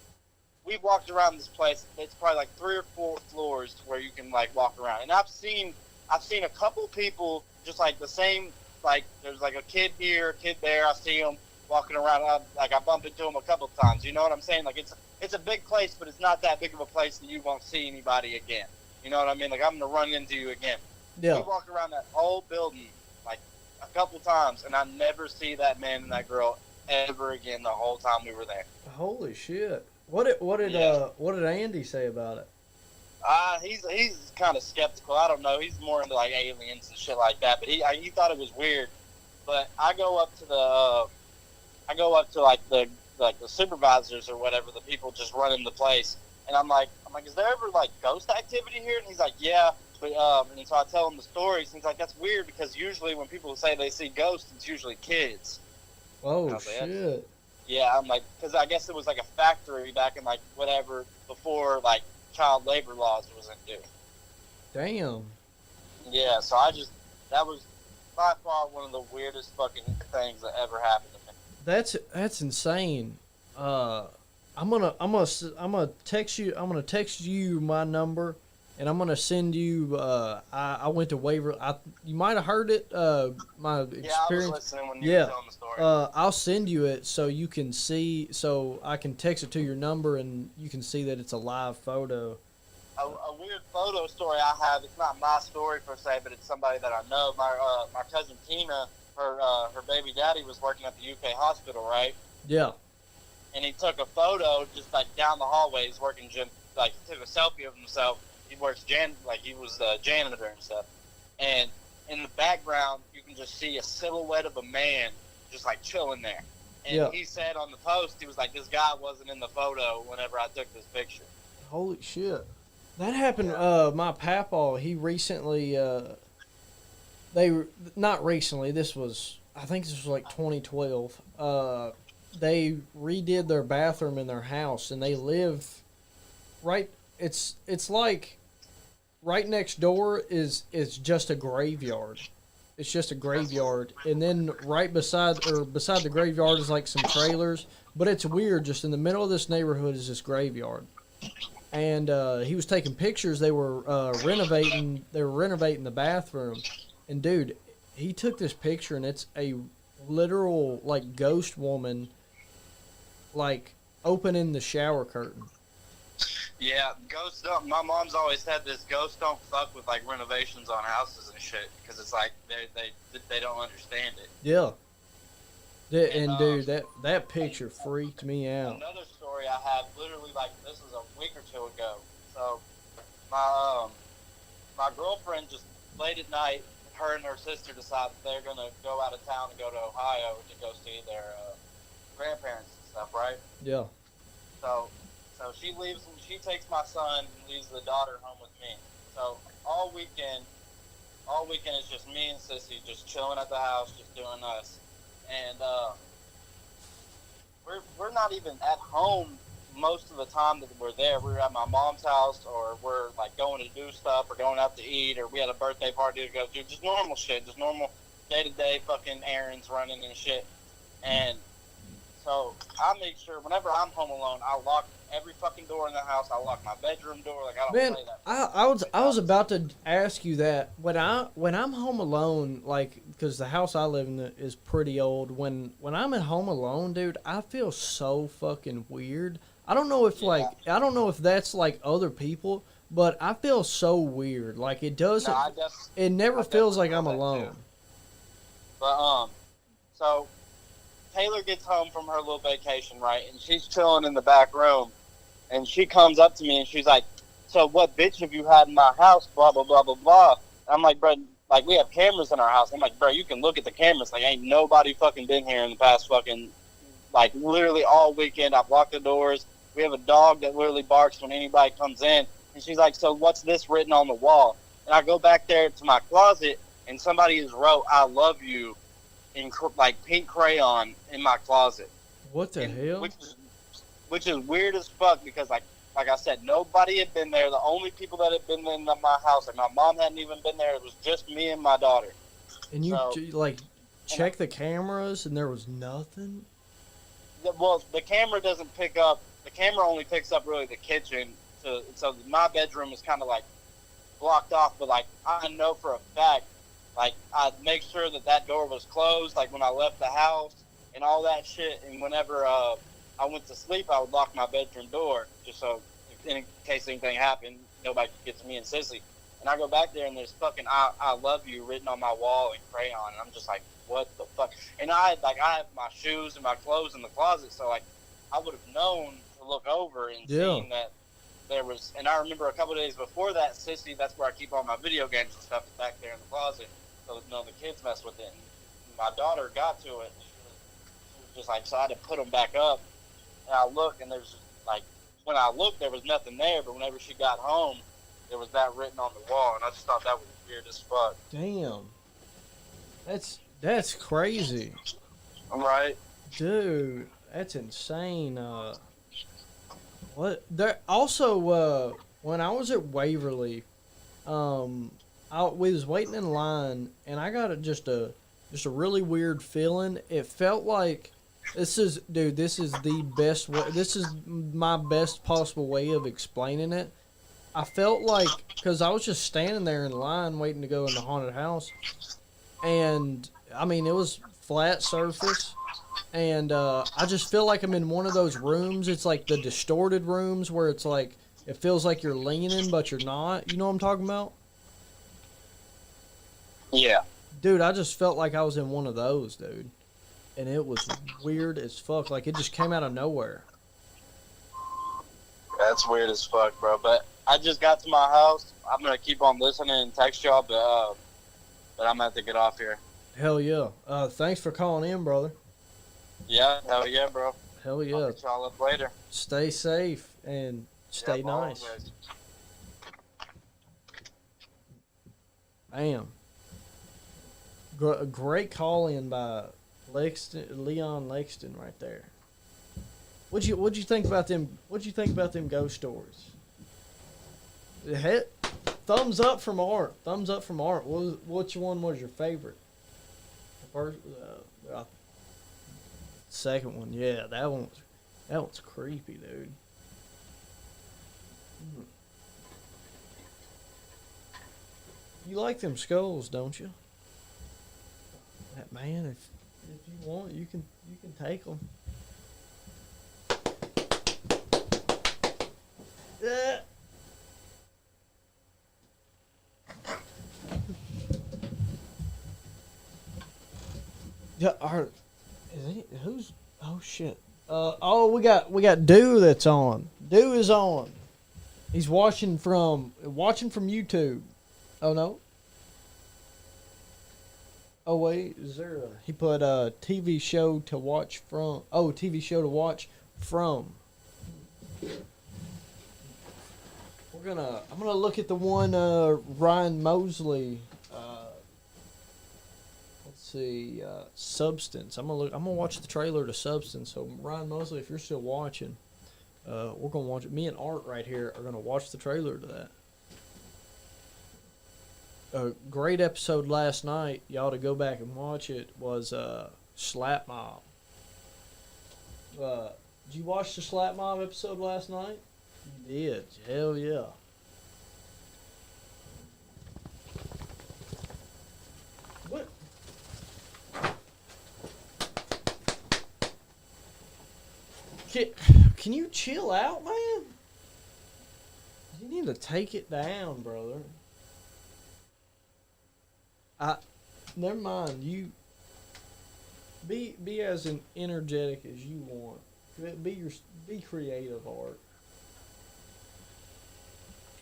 we've walked around this place. It's probably like 3 or 4 floors to where you can like walk around. And I've seen a couple people just like the same. Like there's like a kid here, a kid there. I see them walking around. I bump into them a couple times. You know what I'm saying? Like it's a big place, but it's not that big of a place that you won't see anybody again. You know what I mean? Like I'm gonna run into you again. Yeah. We walk around that whole building like a couple times, and I never see that man and that girl ever again the whole time we were there. Holy shit! What did Andy say about it? He's kind of skeptical. I don't know. He's more into like aliens and shit like that. But he thought it was weird. But I go up to like the supervisors or whatever, the people just running the place, and I'm like, is there ever like ghost activity here? And he's like, yeah. But and so I tell him the stories. And he's like, that's weird because usually when people say they see ghosts, it's usually kids. Oh shit. Yeah, I'm like, because I guess it was like a factory back in like whatever before like child labor laws was in due. Damn. Yeah, so that was by far one of the weirdest fucking things that ever happened to me. That's insane. I'm gonna text you my number, and I'm gonna send you. I went to Waverly. You might have heard it. My experience. Yeah, I was listening when you were telling the story. I'll send you it so you can see. So I can text it to your number, and you can see that it's a live photo. A weird photo story I have. It's not my story per se, but it's somebody that I know. My cousin Tina, her baby daddy was working at the UK hospital, right? Yeah. And he took a photo just like down the hallway. He's working gym, like he took a selfie of himself. He works he was a janitor and stuff. And in the background, you can just see a silhouette of a man just like chilling there. And he said on the post, he was like, "This guy wasn't in the photo whenever I took this picture." Holy shit. That happened. My papaw, he recently. Not recently. I think this was like 2012. They redid their bathroom in their house, and they live right. It's like right next door is just a graveyard. It's just a graveyard, and then right beside the graveyard is like some trailers. But it's weird. Just in the middle of this neighborhood is this graveyard, and he was taking pictures. They were renovating. They were renovating the bathroom, and dude, he took this picture, and it's a literal like ghost woman, like opening the shower curtain. Yeah, ghosts don't. My mom's always said this: ghosts don't fuck with like renovations on houses and shit because it's like they don't understand it. Yeah. And dude, that picture freaked me out. Another story I have, literally like this was a week or two ago. So my girlfriend just late at night her and her sister decide that they're gonna go out of town and go to Ohio to go see their grandparents and stuff, right? Yeah. So she leaves. She takes my son and leaves the daughter home with me. So all weekend is just me and Sissy just chilling at the house, just doing us, and we're not even at home most of the time that we're there. We're at my mom's house, or we're like going to do stuff, or going out to eat, or we had a birthday party to go to. Just normal shit, just normal day-to-day fucking errands running and shit. And so I make sure whenever I'm home alone, I lock every fucking door in the house. I lock my bedroom door. Like, I don't play that. I was about to ask you that when I'm home alone, like, because the house I live in is pretty old. When I'm at home alone, dude, I feel so fucking weird. I don't know if that's like other people, but I feel so weird. Like, it doesn't. No, it never feels like I'm alone. Too. But so Taylor gets home from her little vacation, right, and she's chilling in the back room, and she comes up to me and she's like, "So what bitch have you had in my house? Blah blah blah blah blah." And I'm like, "Bro, like, we have cameras in our house." I'm like, "Bro, you can look at the cameras. Like, ain't nobody fucking been here in the past fucking, like, literally all weekend. I've locked the doors. We have a dog that literally barks when anybody comes in." And she's like, "So what's this written on the wall?" And I go back there to my closet, and somebody has wrote "I love you" in like pink crayon in my closet. What the hell? Which is weird as fuck, because like I said, nobody had been there. The only people that had been in my house, like my mom hadn't even been there. It was just me and my daughter. And you check the cameras, and there was nothing. Well, the camera doesn't pick up. The camera only picks up really the kitchen. So my bedroom is kind of like blocked off. But like, I know for a fact, like, I'd make sure that door was closed, like when I left the house and all that shit. And whenever I went to sleep, I would lock my bedroom door just so, in case anything happened, nobody could get to me and Sissy. And I go back there, and there's fucking I love you written on my wall in crayon. And I'm just like, what the fuck? And I have my shoes and my clothes in the closet, so like, I would have known to look over and seen that there was. And I remember a couple of days before that, Sissy, that's where I keep all my video games and stuff, back there in the closet, so none of the kids mess with it. And my daughter got to it. She was just like, so I had to put them back up. And I look, and there's like, when I looked, there was nothing there. But whenever she got home, there was that written on the wall, and I just thought that was weird as fuck. Damn, that's crazy. Right, dude. That's insane. What? There also, when I was at Waverly, we was waiting in line, and I got just a really weird feeling. It felt like this is the best way. This is my best possible way of explaining it. I felt like, because I was just standing there in line waiting to go in the haunted house, and I mean, it was flat surface. And I just feel like I'm in one of those rooms. It's like the distorted rooms where it's like, it feels like you're leaning, but you're not. You know what I'm talking about? Yeah. Dude, I just felt like I was in one of those, dude. And it was weird as fuck. Like, it just came out of nowhere. That's weird as fuck, bro. But I just got to my house. I'm going to keep on listening and text y'all, but I'm going to have to get off here. Hell yeah. Thanks for calling in, brother. Yeah, hell yeah, bro. Hell yeah. I'll get y'all up later. Stay safe and stay nice. Always. Bam. Great call in by Leon Lexton right there. What'd you think about them? What'd you think about them ghost stories? Thumbs up from Art. Thumbs up from Art. Which one was your favorite? The first, second one, yeah, that one's creepy, dude. You like them skulls, don't you? Man, if you want, you can take them. Yeah. Yeah, who's? Oh shit. We got Dew that's on. Dew is on. He's watching from YouTube. Oh no. Oh wait, is there a? He put a TV show to watch from. Oh, TV show to watch from. I'm gonna look at the one Ryan Mosley. Let's see, Substance. I'm gonna watch the trailer to Substance. So Ryan Mosley, if you're still watching, we're gonna watch it. Me and Art right here are gonna watch the trailer to that. A great episode last night. Y'all to go back and watch it was Slap Mob. Did you watch the Slap Mob episode last night? You did. Hell yeah. What? Can you chill out, man? You need to take it down, brother. Never mind. You be as energetic as you want. Be creative, Art.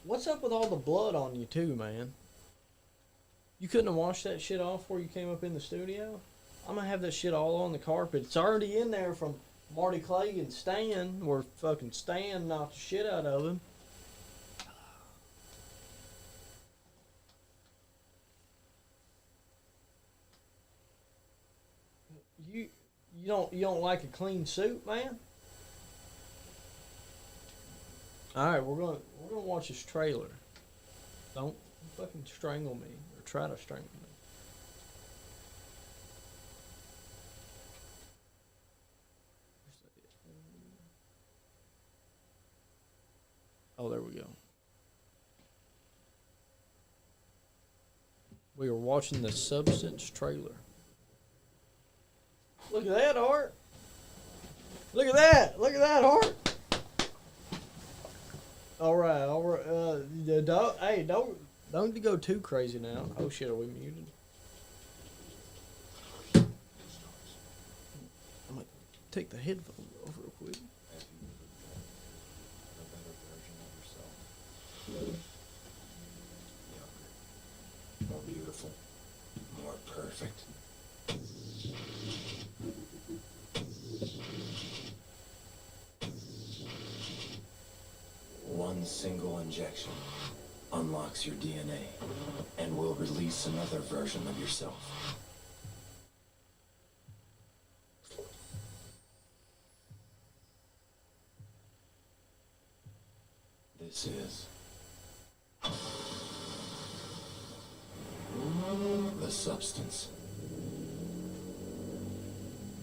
What's up with all the blood on you too, man? You couldn't have washed that shit off before you came up in the studio? I'm gonna have that shit all on the carpet. It's already in there from Marty Clay and Stan, where fucking Stan knocked the shit out of him. You don't like a clean suit, man? All right, we're gonna watch this trailer. Don't fucking strangle me or try to strangle me. Oh, there we go. We are watching the Substance trailer. Look at that, Art. Look at that. Look at that, Art. All right. Don't go too crazy now. Oh shit, are we muted? I'm gonna take the headphones off real quick. More beautiful, more perfect. One single injection unlocks your DNA and will release another version of yourself. This is the Substance.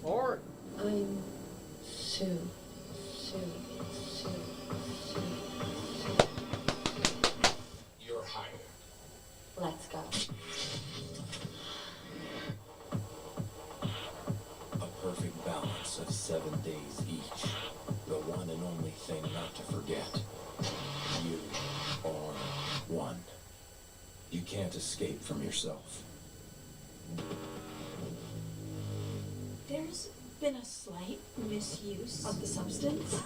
Art. I'm Sue. You're hired. Let's go. A perfect balance of 7 days each. The one and only thing not to forget. You are one. You can't escape from yourself. There's been a slight misuse of the substance.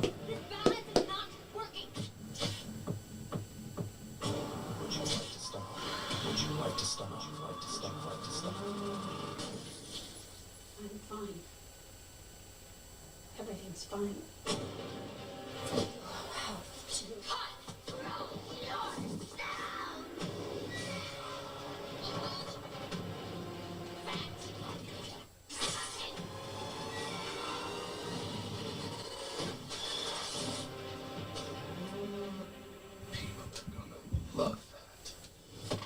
This balance is not working. Would you like to stop? Would you like to stop? Would you like to stop? Would you like to stop? I'm fine. Everything's fine. Love that.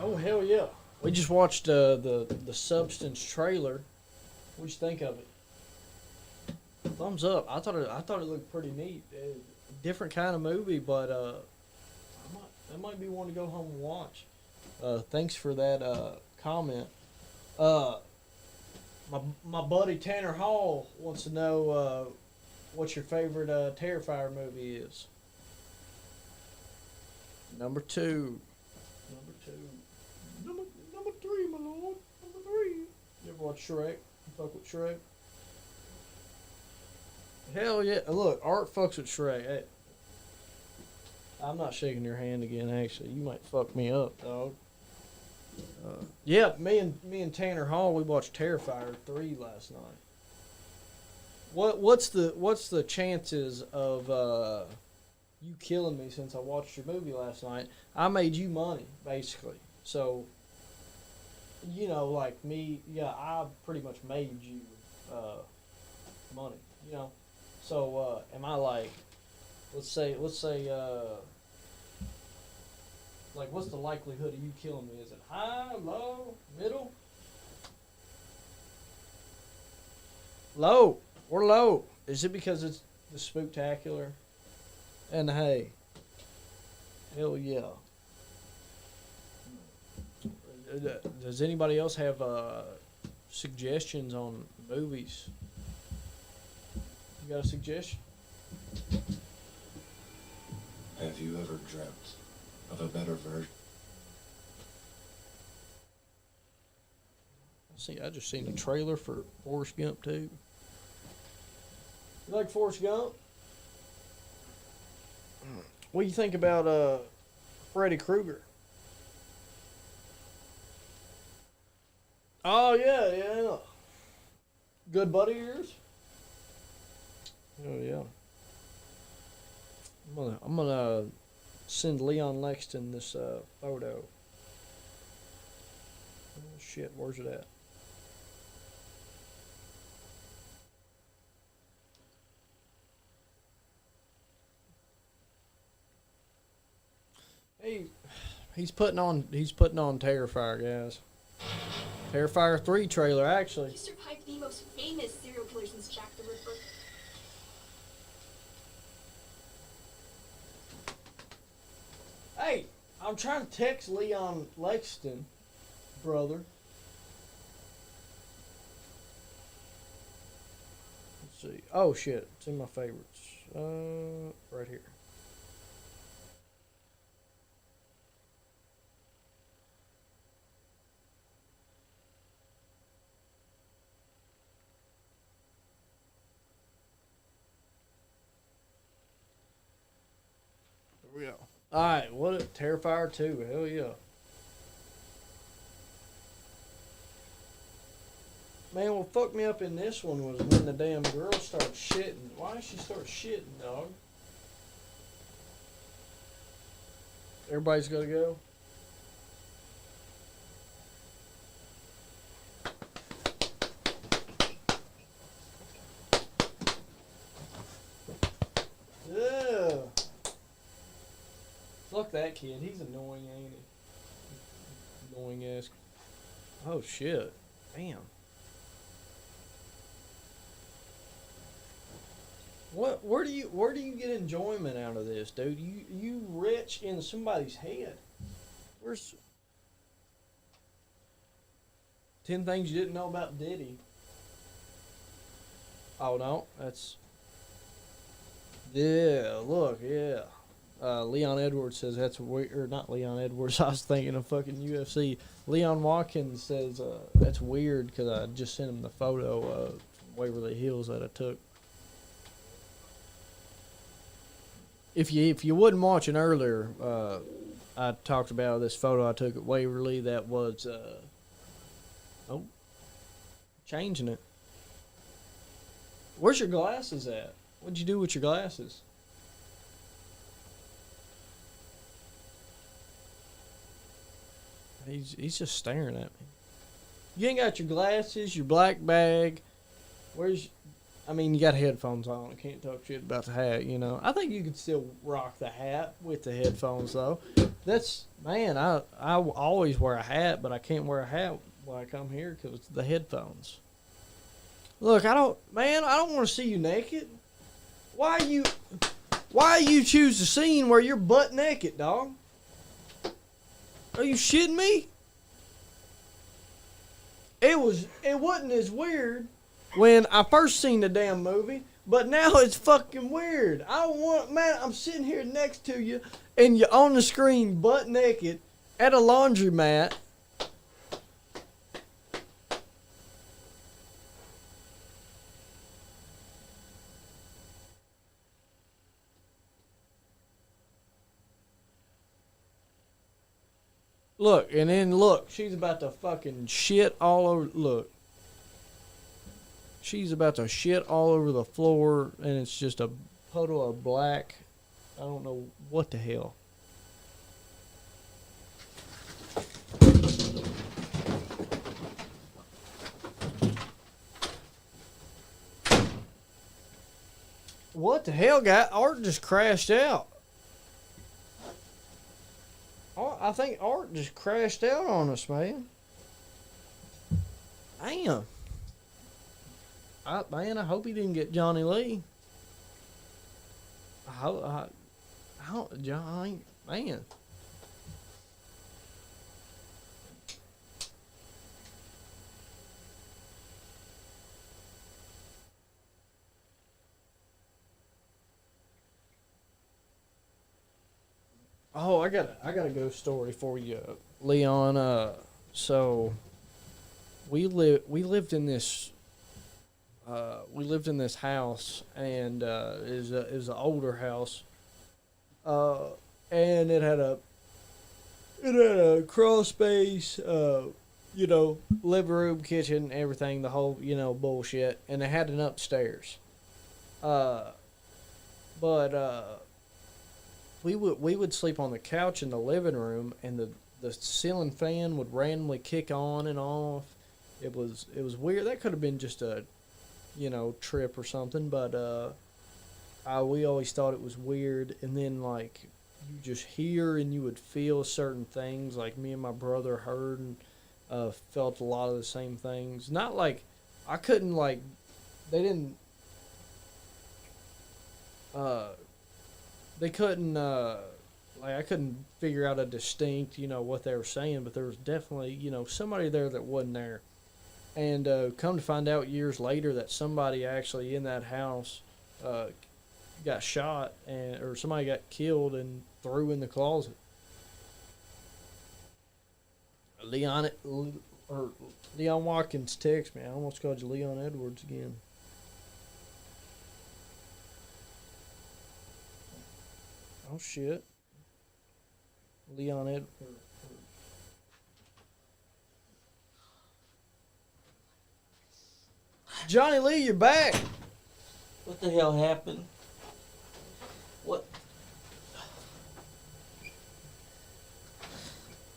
Oh hell yeah! We just watched the Substance trailer. What'd you think of it? Thumbs up. I thought it looked pretty neat. Different kind of movie, but that might be one to go home and watch. Thanks for that comment. My buddy Tanner Hall wants to know what your favorite Terrifier movie is. Number two, number three, my lord. Number three. You ever watch Shrek? You fuck with Shrek? Hell yeah. Look, Art fucks with Strait. Hey, I'm not shaking your hand again, actually. You might fuck me up, dog. Yeah, me and Tanner Hall, we watched Terrifier 3 last night. What's the chances of you killing me since I watched your movie last night? I made you money, basically. So, you know, like me, yeah, I pretty much made you money, you know. So, am I like, let's say, like, what's the likelihood of you killing me? Is it high, low, middle? Low. We're low. Is it because it's the Spooktacular? And hey, hell yeah. Does anybody else have suggestions on movies? You got a suggestion? Have you ever dreamt of a better version? See, I just seen a trailer for Forrest Gump too. You like Forrest Gump? What do you think about Freddy Krueger? Oh yeah. Good buddy of yours? Oh yeah. I'm gonna send Leon Lexington this photo. Oh shit, where's it at? Hey, he's putting on Terrifier, guys. Terrifier 3 trailer, actually. He survived the most famous serial killer since Jack the Ripper. Hey, I'm trying to text Leon Lexington, brother. Let's see. Oh shit, it's in my favorites. Right here. There we go. Alright, what a Terrifier 2, hell yeah. Man, what fucked me up in this one was when the damn girl started shitting. Why did she start shitting, dog? Everybody's gotta go? Yeah. Fuck that kid. He's annoying, ain't he? Annoying ass. Oh shit. Damn. Where do you get enjoyment out of this, dude? You rich in somebody's head. Where's 10 things you didn't know about Diddy? Oh no, that's yeah. Look, yeah. Leon Edwards says that's weird. Or not Leon Edwards. I was thinking of fucking UFC. Leon Watkins says that's weird because I just sent him the photo of Waverly Hills that I took. If you wasn't watching earlier, I talked about this photo I took at Waverly that was changing it. Where's your glasses at? What'd you do with your glasses? He's just staring at me. You ain't got your glasses, your black bag. I mean, you got headphones on. I can't talk shit about the hat, you know. I think you could still rock the hat with the headphones, though. I always wear a hat, but I can't wear a hat when I come here because it's the headphones. Look, I don't want to see you naked. Why you choose the scene where you're butt naked, dog? Are you shitting me? It wasn't as weird when I first seen the damn movie, but now it's fucking weird. I'm sitting here next to you, and you're on the screen butt naked at a laundromat. Look, and then look, she's about to fucking shit all over. Look. She's about to shit all over the floor, and it's just a puddle of black. I don't know what the hell. What the hell, guy? Art just crashed out. I think Art just crashed out on us, man. Damn. Man, I hope he didn't get Johnny Lee. I don't, John, man. Oh, I got a ghost story for you, Leon. So we lived in this house, and it was an older house, and it had a crawl space, living room, kitchen, everything, the whole bullshit, and it had an upstairs, but we would sleep on the couch in the living room, and the ceiling fan would randomly kick on and off. It was weird. That could have been just a trip or something, but we always thought it was weird. And then like you just hear and you would feel certain things. Like me and my brother heard and felt a lot of the same things. Not like I couldn't they couldn't I couldn't figure out a distinct what they were saying, but there was definitely somebody there that wasn't there. And come to find out years later that somebody actually in that house got shot, or somebody got killed and threw in the closet. Leon Watkins text me. I almost called you Leon Edwards again. Oh shit. Leon Edwards. Johnny Lee, you're back. What the hell happened? What?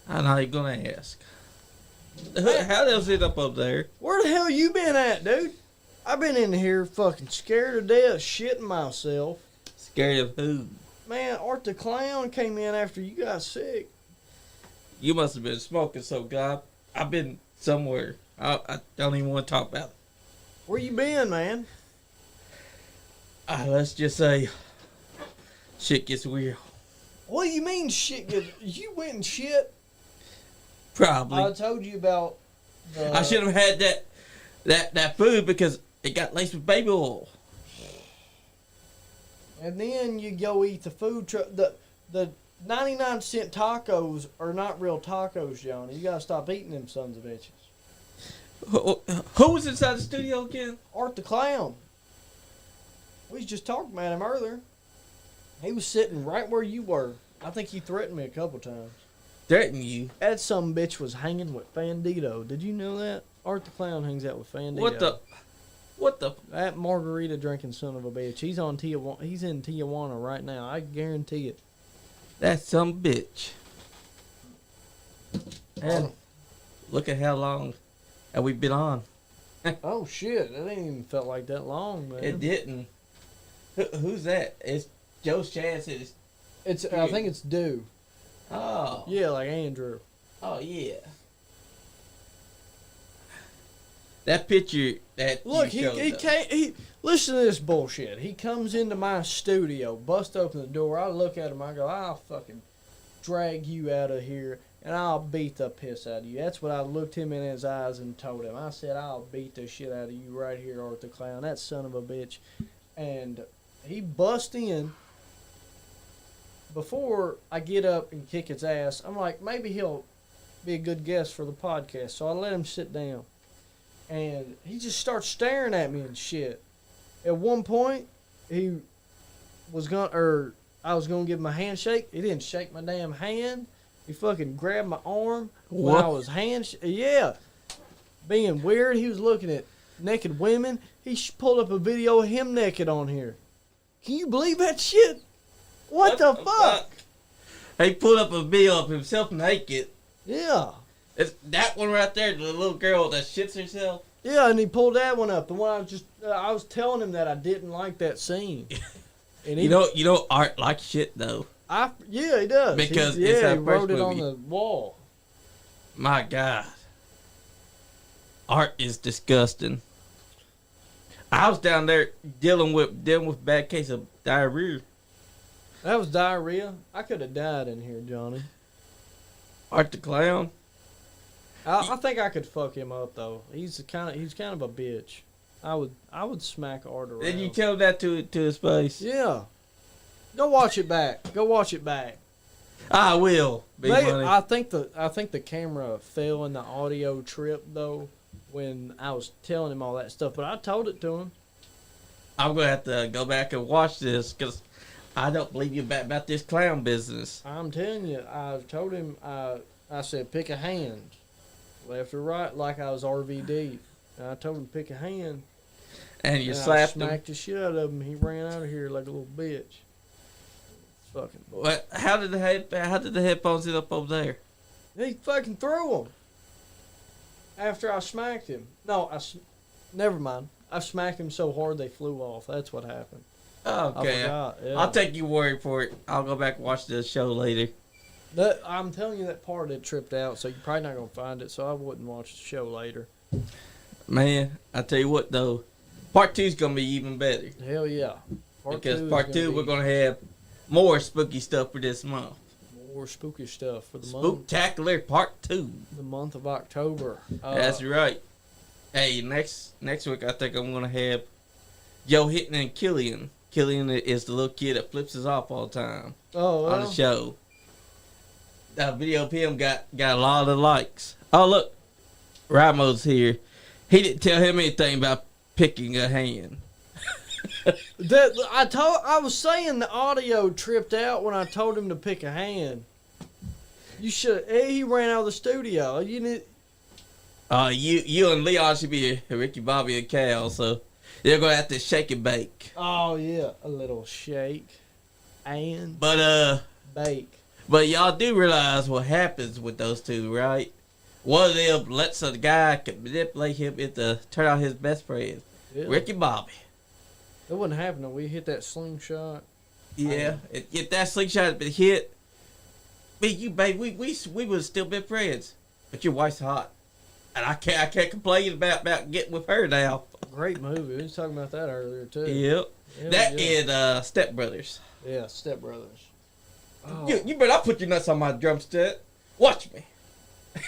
I know you're gonna ask. How else it up there? Where the hell you been at, dude? I've been in here fucking scared to death, shitting myself. Scared of who? Man, Art the Clown came in after you got sick. You must have been smoking, so God. I've been somewhere. I don't even want to talk about it. Where you been, man? Let's just say shit gets weird. What do you mean shit gets... You went and shit? Probably. I told you about I should have had that food because it got laced with baby oil. And then you go eat the food truck. The 99-cent tacos are not real tacos, Johnny. You gotta stop eating them sons of bitches. Who was inside the studio again? Art the Clown. We was just talking about him earlier. He was sitting right where you were. I think he threatened me a couple times. Threatened you? That some bitch was hanging with Fandito. Did you know that? Art the Clown hangs out with Fandito. What the? That margarita drinking son of a bitch. He's on Tijuana. He's in Tijuana right now. I guarantee it. That some bitch. And look at how long have we been on. Oh shit! It ain't even felt like that long, man. It didn't. Who's that? It's Joe Chad. It's. I think it's Dew. Oh. Yeah, like Andrew. Oh yeah. That picture that look, you showed he listen to this bullshit. He comes into my studio, bust open the door. I look at him. I go, I'll fucking drag you out of here, and I'll beat the piss out of you. That's what I looked him in his eyes and told him. I said, I'll beat the shit out of you right here, Art the Clown. That son of a bitch. And he bust in. Before I get up and kick his ass, I'm like, maybe he'll be a good guest for the podcast. So I let him sit down. And he just starts staring at me and shit. At one point, I was gonna give him a handshake. He didn't shake my damn hand. He fucking grabbed my arm when I What? was yeah. Being weird, he was looking at naked women. He pulled up a video of him naked on here. Can you believe that shit? What the fuck? He pulled up a video of himself naked. Yeah. It's that one right there, the little girl that shits herself. Yeah, and he pulled that one up. The one I was telling him that I didn't like that scene. And he, You know, Art likes shit though. Yeah, he does. Because he it's our wrote first it on movie. the wall. My God, Art is disgusting. I was down there dealing with bad case of diarrhea. That was diarrhea. I could have died in here, Johnny. Art the clown. I think I could fuck him up though. He's kind of a bitch. I would smack Art around. Did you tell that to his face? Yeah. Go watch it back. I will. Bmoney. I think the camera fell in the audio trip though when I was telling him all that stuff, but I told it to him. I'm gonna have to go back and watch this because I don't believe you about this clown business. I'm telling you, I told him. I said pick a hand, left or right, like I was RVD. And I told him pick a hand. And you and slapped I him. smacked the shit out of him. He ran out of here like a little bitch. Fucking. What? How did the headphones end up over there? He fucking threw them. After I smacked him. No, never mind. I smacked him so hard they flew off. That's what happened. Okay. I forgot. Yeah. I'll take your word for it. I'll go back and watch the show later. I'm telling you that part that tripped out, so you're probably not going to find it, so I wouldn't watch the show later. Man, I tell you what though, part 2 is gonna be even better Hell yeah. because part 2 we're gonna have more spooky stuff for this month. More spooky stuff for the month. Spooktacular part 2. The month of October. That's right. Hey, next week I think I'm gonna have Joe Hitton and Killian. Killian is the little kid that flips us off all the time Oh, on the show. That video of him got a lot of likes. Oh look, Ramo's here. He didn't tell him anything about picking a hand. I was saying the audio tripped out when I told him to pick a hand. You should. He ran out of the studio. You need. You and Leon should be Ricky, Bobby, and Cal. So they're gonna have to shake and bake. Oh yeah, a little shake and But bake. But y'all do realize what happens with those two, right? One of them lets a guy manipulate him into turn out his best friend, Yeah. Ricky Bobby. That wouldn't happen if we hit that slingshot. Yeah, if that slingshot had been hit, me, you, babe, we would have still been friends. But your wife's hot, and I can't complain about getting with her now. Great movie. We was talking about that earlier too. Yep, Yeah, that yeah. and Step Brothers. Yeah, Step Brothers. Oh. You better not put your nuts on my drumstick. Watch me.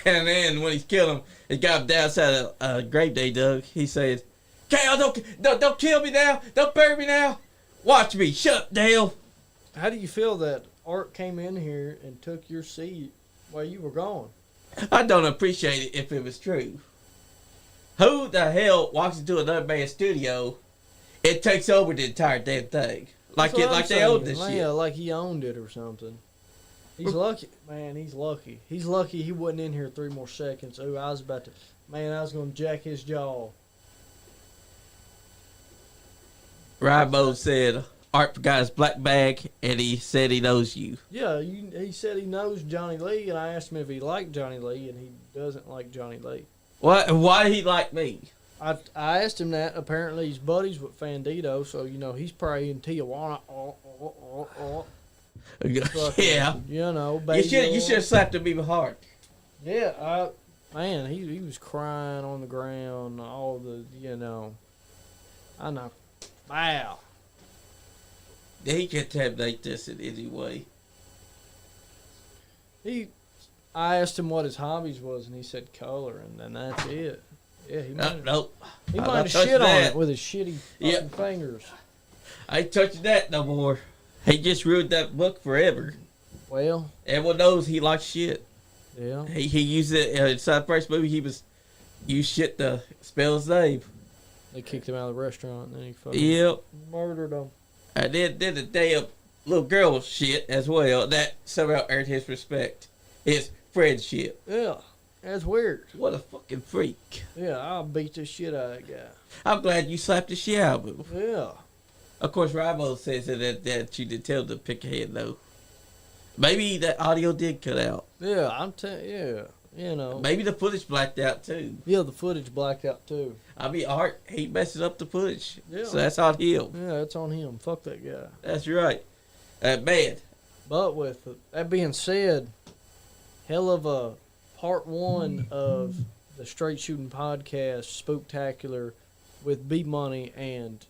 And then when he's killing him, he got him downside a grave they dug. He says, "Cal, don't kill me now. Don't bury me now. Watch me. Shut up, Dale." How do you feel that Art came in here and took your seat while you were gone? I don't appreciate it if it was true. Who the hell walks into another man's studio and takes over the entire damn thing? Like That's what I'm they own saying. this Yeah, shit. like he owned it or something. He's lucky, man. He's lucky. He's lucky he wasn't in here 3 more seconds. Ooh, I was going to jack his jaw. Rybo said Art forgot his black bag and he said he knows you. Yeah, he said he knows Johnny Lee, and I asked him if he liked Johnny Lee, and he doesn't like Johnny Lee. What? Why did he like me? I asked him that. Apparently, he's buddies with Fandito, so he's probably in Tijuana. Yeah. Baby. You should have slapped him even hard. Yeah, man, he was crying on the ground. All the I know. Wow. He can terminate this in any way. I asked him what his hobbies was, and he said coloring, and that's it. Yeah, he might Nope. he I'm might not have touching shit on that. it with his shitty fucking fingers. I ain't touching that no more. He just ruined that book forever. Well, Everyone knows he likes shit. yeah. He used it inside the first movie. He used shit to spell his name. They kicked him out of the restaurant, and then he fucking Yep. murdered him. And then the damn little girl shit as well. That somehow earned his respect. It's friendship. Yeah, that's weird. What a fucking freak. Yeah, I'll beat the shit out of that guy. I'm glad you slapped the shit out of him. Yeah. Of course, Rabo says that you did tell him to pick a head, though. Maybe that audio did cut out. Yeah, you know. Maybe the footage blacked out, too. Yeah, the footage blacked out, too. I mean, Art, he messes up the footage. Yeah. So that's on him. Yeah, it's on him. Fuck that guy. That's right. Man. But with that being said, hell of a part 1 of the Straight Shooting Podcast, Spooktacular, with Bmoney and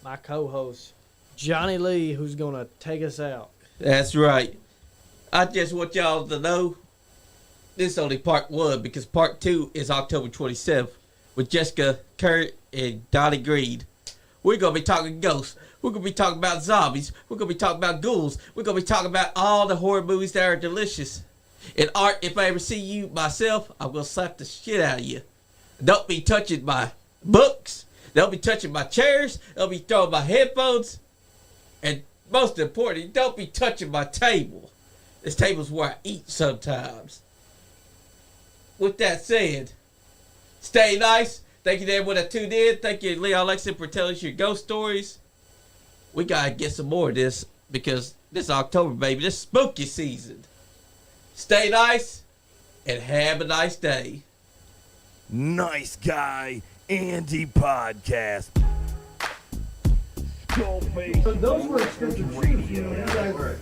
my co-host, Johnny Lee, who's going to take us out. That's right. I just want y'all to know this is only part 1 because part 2 is October 27th with Jessica Kurt and Donnie Green. We're going to be talking ghosts. We're going to be talking about zombies. We're going to be talking about ghouls. We're going to be talking about all the horror movies that are delicious. And Art, if I ever see you myself, I'm going to slap the shit out of you. Don't be touching my books. Don't be touching my chairs. Don't be throwing my headphones. And most importantly, don't be touching my table. This table's where I eat sometimes. With that said, stay nice. Thank you to everyone that tuned in. Thank you, Leon Lexington, for telling us your ghost stories. We got to get some more of this because this is October, baby. This is spooky season. Stay nice and have a nice day. Nice Guy Andy Podcast. So those were expensive shoes, you know. You guys